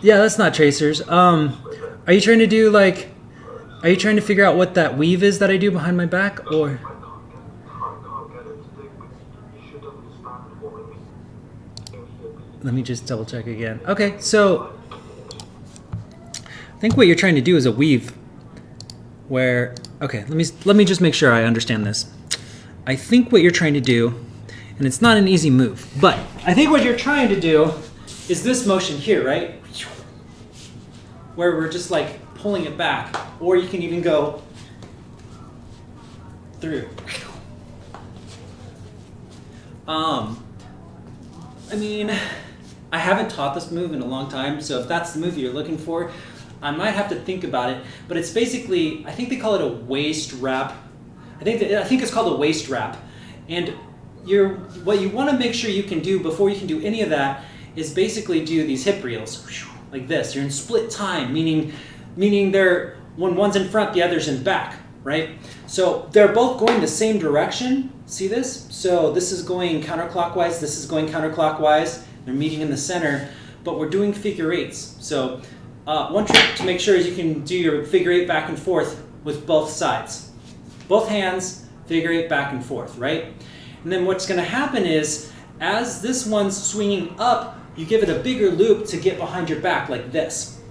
Yeah, that's not tracers. Are you trying to do like, are you trying to figure out what that weave is that I do behind my back, or? Let me just double check again. Okay, so I think what you're trying to do is a weave where, okay, let me just make sure I understand this. I think what you're trying to do, and it's not an easy move, but I think what you're trying to do is this motion here, right? Where we're just like pulling it back, or you can even go through. I mean, I haven't taught this move in a long time, so if that's the move you're looking for, I might have to think about it. But it's basically, I think they call it a waist wrap. I think it's called a waist wrap. And what you want to make sure you can do before you can do any of that is basically do these hip reels like this. You're in split time, meaning they're when one's in front, the other's in back, right? So they're both going the same direction. See this? So this is going counterclockwise, this is going counterclockwise. They're meeting in the center, but we're doing figure 8s. So one trick to make sure is you can do your figure 8 back and forth with both sides. Both hands, figure 8 back and forth, right? And then what's gonna happen is, as this one's swinging up, you give it a bigger loop to get behind your back like this.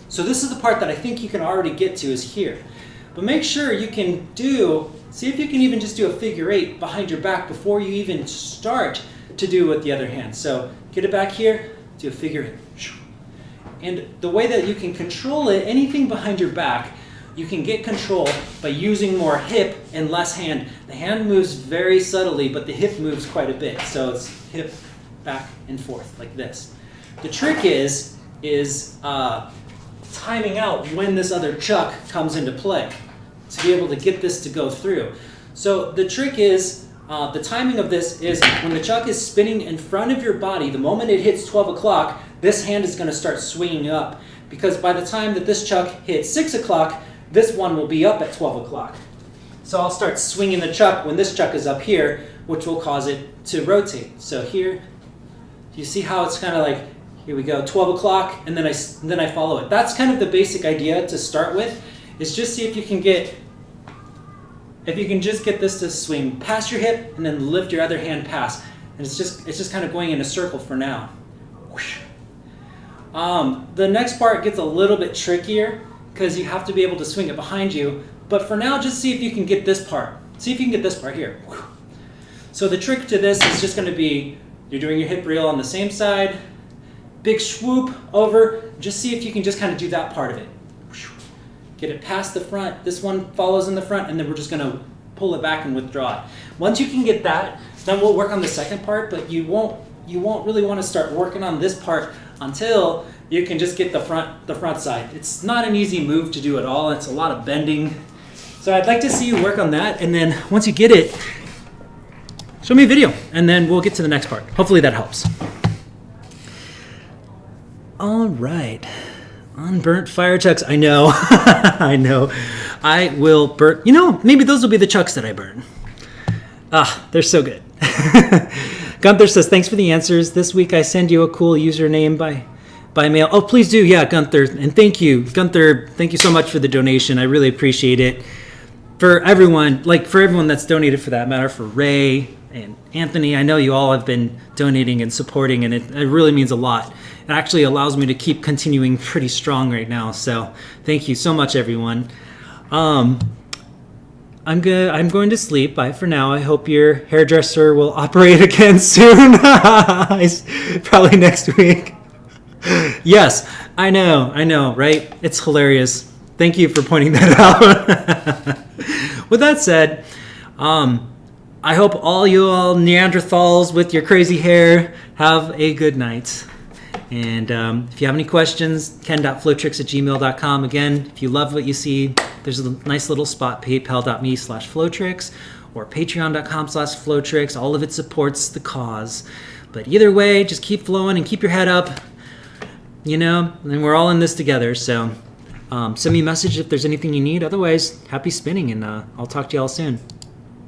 So this is the part that I think you can already get to is here. But make sure you can see if you can even just do a figure 8 behind your back before you even start to do with the other hand. So get it back here, do a figure 8. And the way that you can control it, anything behind your back, you can get control by using more hip and less hand. The hand moves very subtly, but the hip moves quite a bit. So it's hip, back and forth like this. The trick is timing out when this other chuck comes into play to be able to get this to go through. So the trick is, the timing of this is when the chuck is spinning in front of your body, the moment it hits 12 o'clock, this hand is going to start swinging up. Because by the time that this chuck hits 6 o'clock, this one will be up at 12 o'clock. So I'll start swinging the chuck when this chuck is up here, which will cause it to rotate. So here, you see how it's kind of like, here we go, 12 o'clock, and then I follow it. That's kind of the basic idea to start with, is just see if you can just get this to swing past your hip and then lift your other hand past. And it's just kind of going in a circle for now. The next part gets a little bit trickier because you have to be able to swing it behind you. But for now, just see if you can get this part. See if you can get this part here. So the trick to this is just going to be, you're doing your hip reel on the same side, big swoop over, just see if you can just kind of do that part of it. Get it past the front, this one follows in the front, and then we're just going to pull it back and withdraw it. Once you can get that, then we'll work on the second part, but you won't really want to start working on this part until you can just get the front side. It's not an easy move to do at all, it's a lot of bending. So I'd like to see you work on that, and then once you get it, show me a video, and then we'll get to the next part. Hopefully that helps. All right, unburnt fire chucks. I know, I know. I will burn, maybe those will be the chucks that I burn. They're so good. Gunther says, thanks for the answers. This week I send you a cool username by mail. Oh, please do. Yeah, Gunther. And thank you. Gunther, thank you so much for the donation. I really appreciate it. For everyone that's donated for that matter, for Ray and Anthony, I know you all have been donating and supporting, and it really means a lot. It actually allows me to keep continuing pretty strong right now. So thank you so much, everyone. I'm going to sleep. Bye for now. I hope your hairdresser will operate again soon. Probably next week. Yes, I know, right? It's hilarious. Thank you for pointing that out. With that said, I hope all you all Neanderthals with your crazy hair have a good night. And if you have any questions, ken.flowtricks@gmail.com. Again, if you love what you see, there's a nice little spot, paypal.me/flowtricks or patreon.com/flowtricks. All of it supports the cause. But either way, just keep flowing and keep your head up, and we're all in this together. So send me a message if there's anything you need. Otherwise, happy spinning, and I'll talk to you all soon.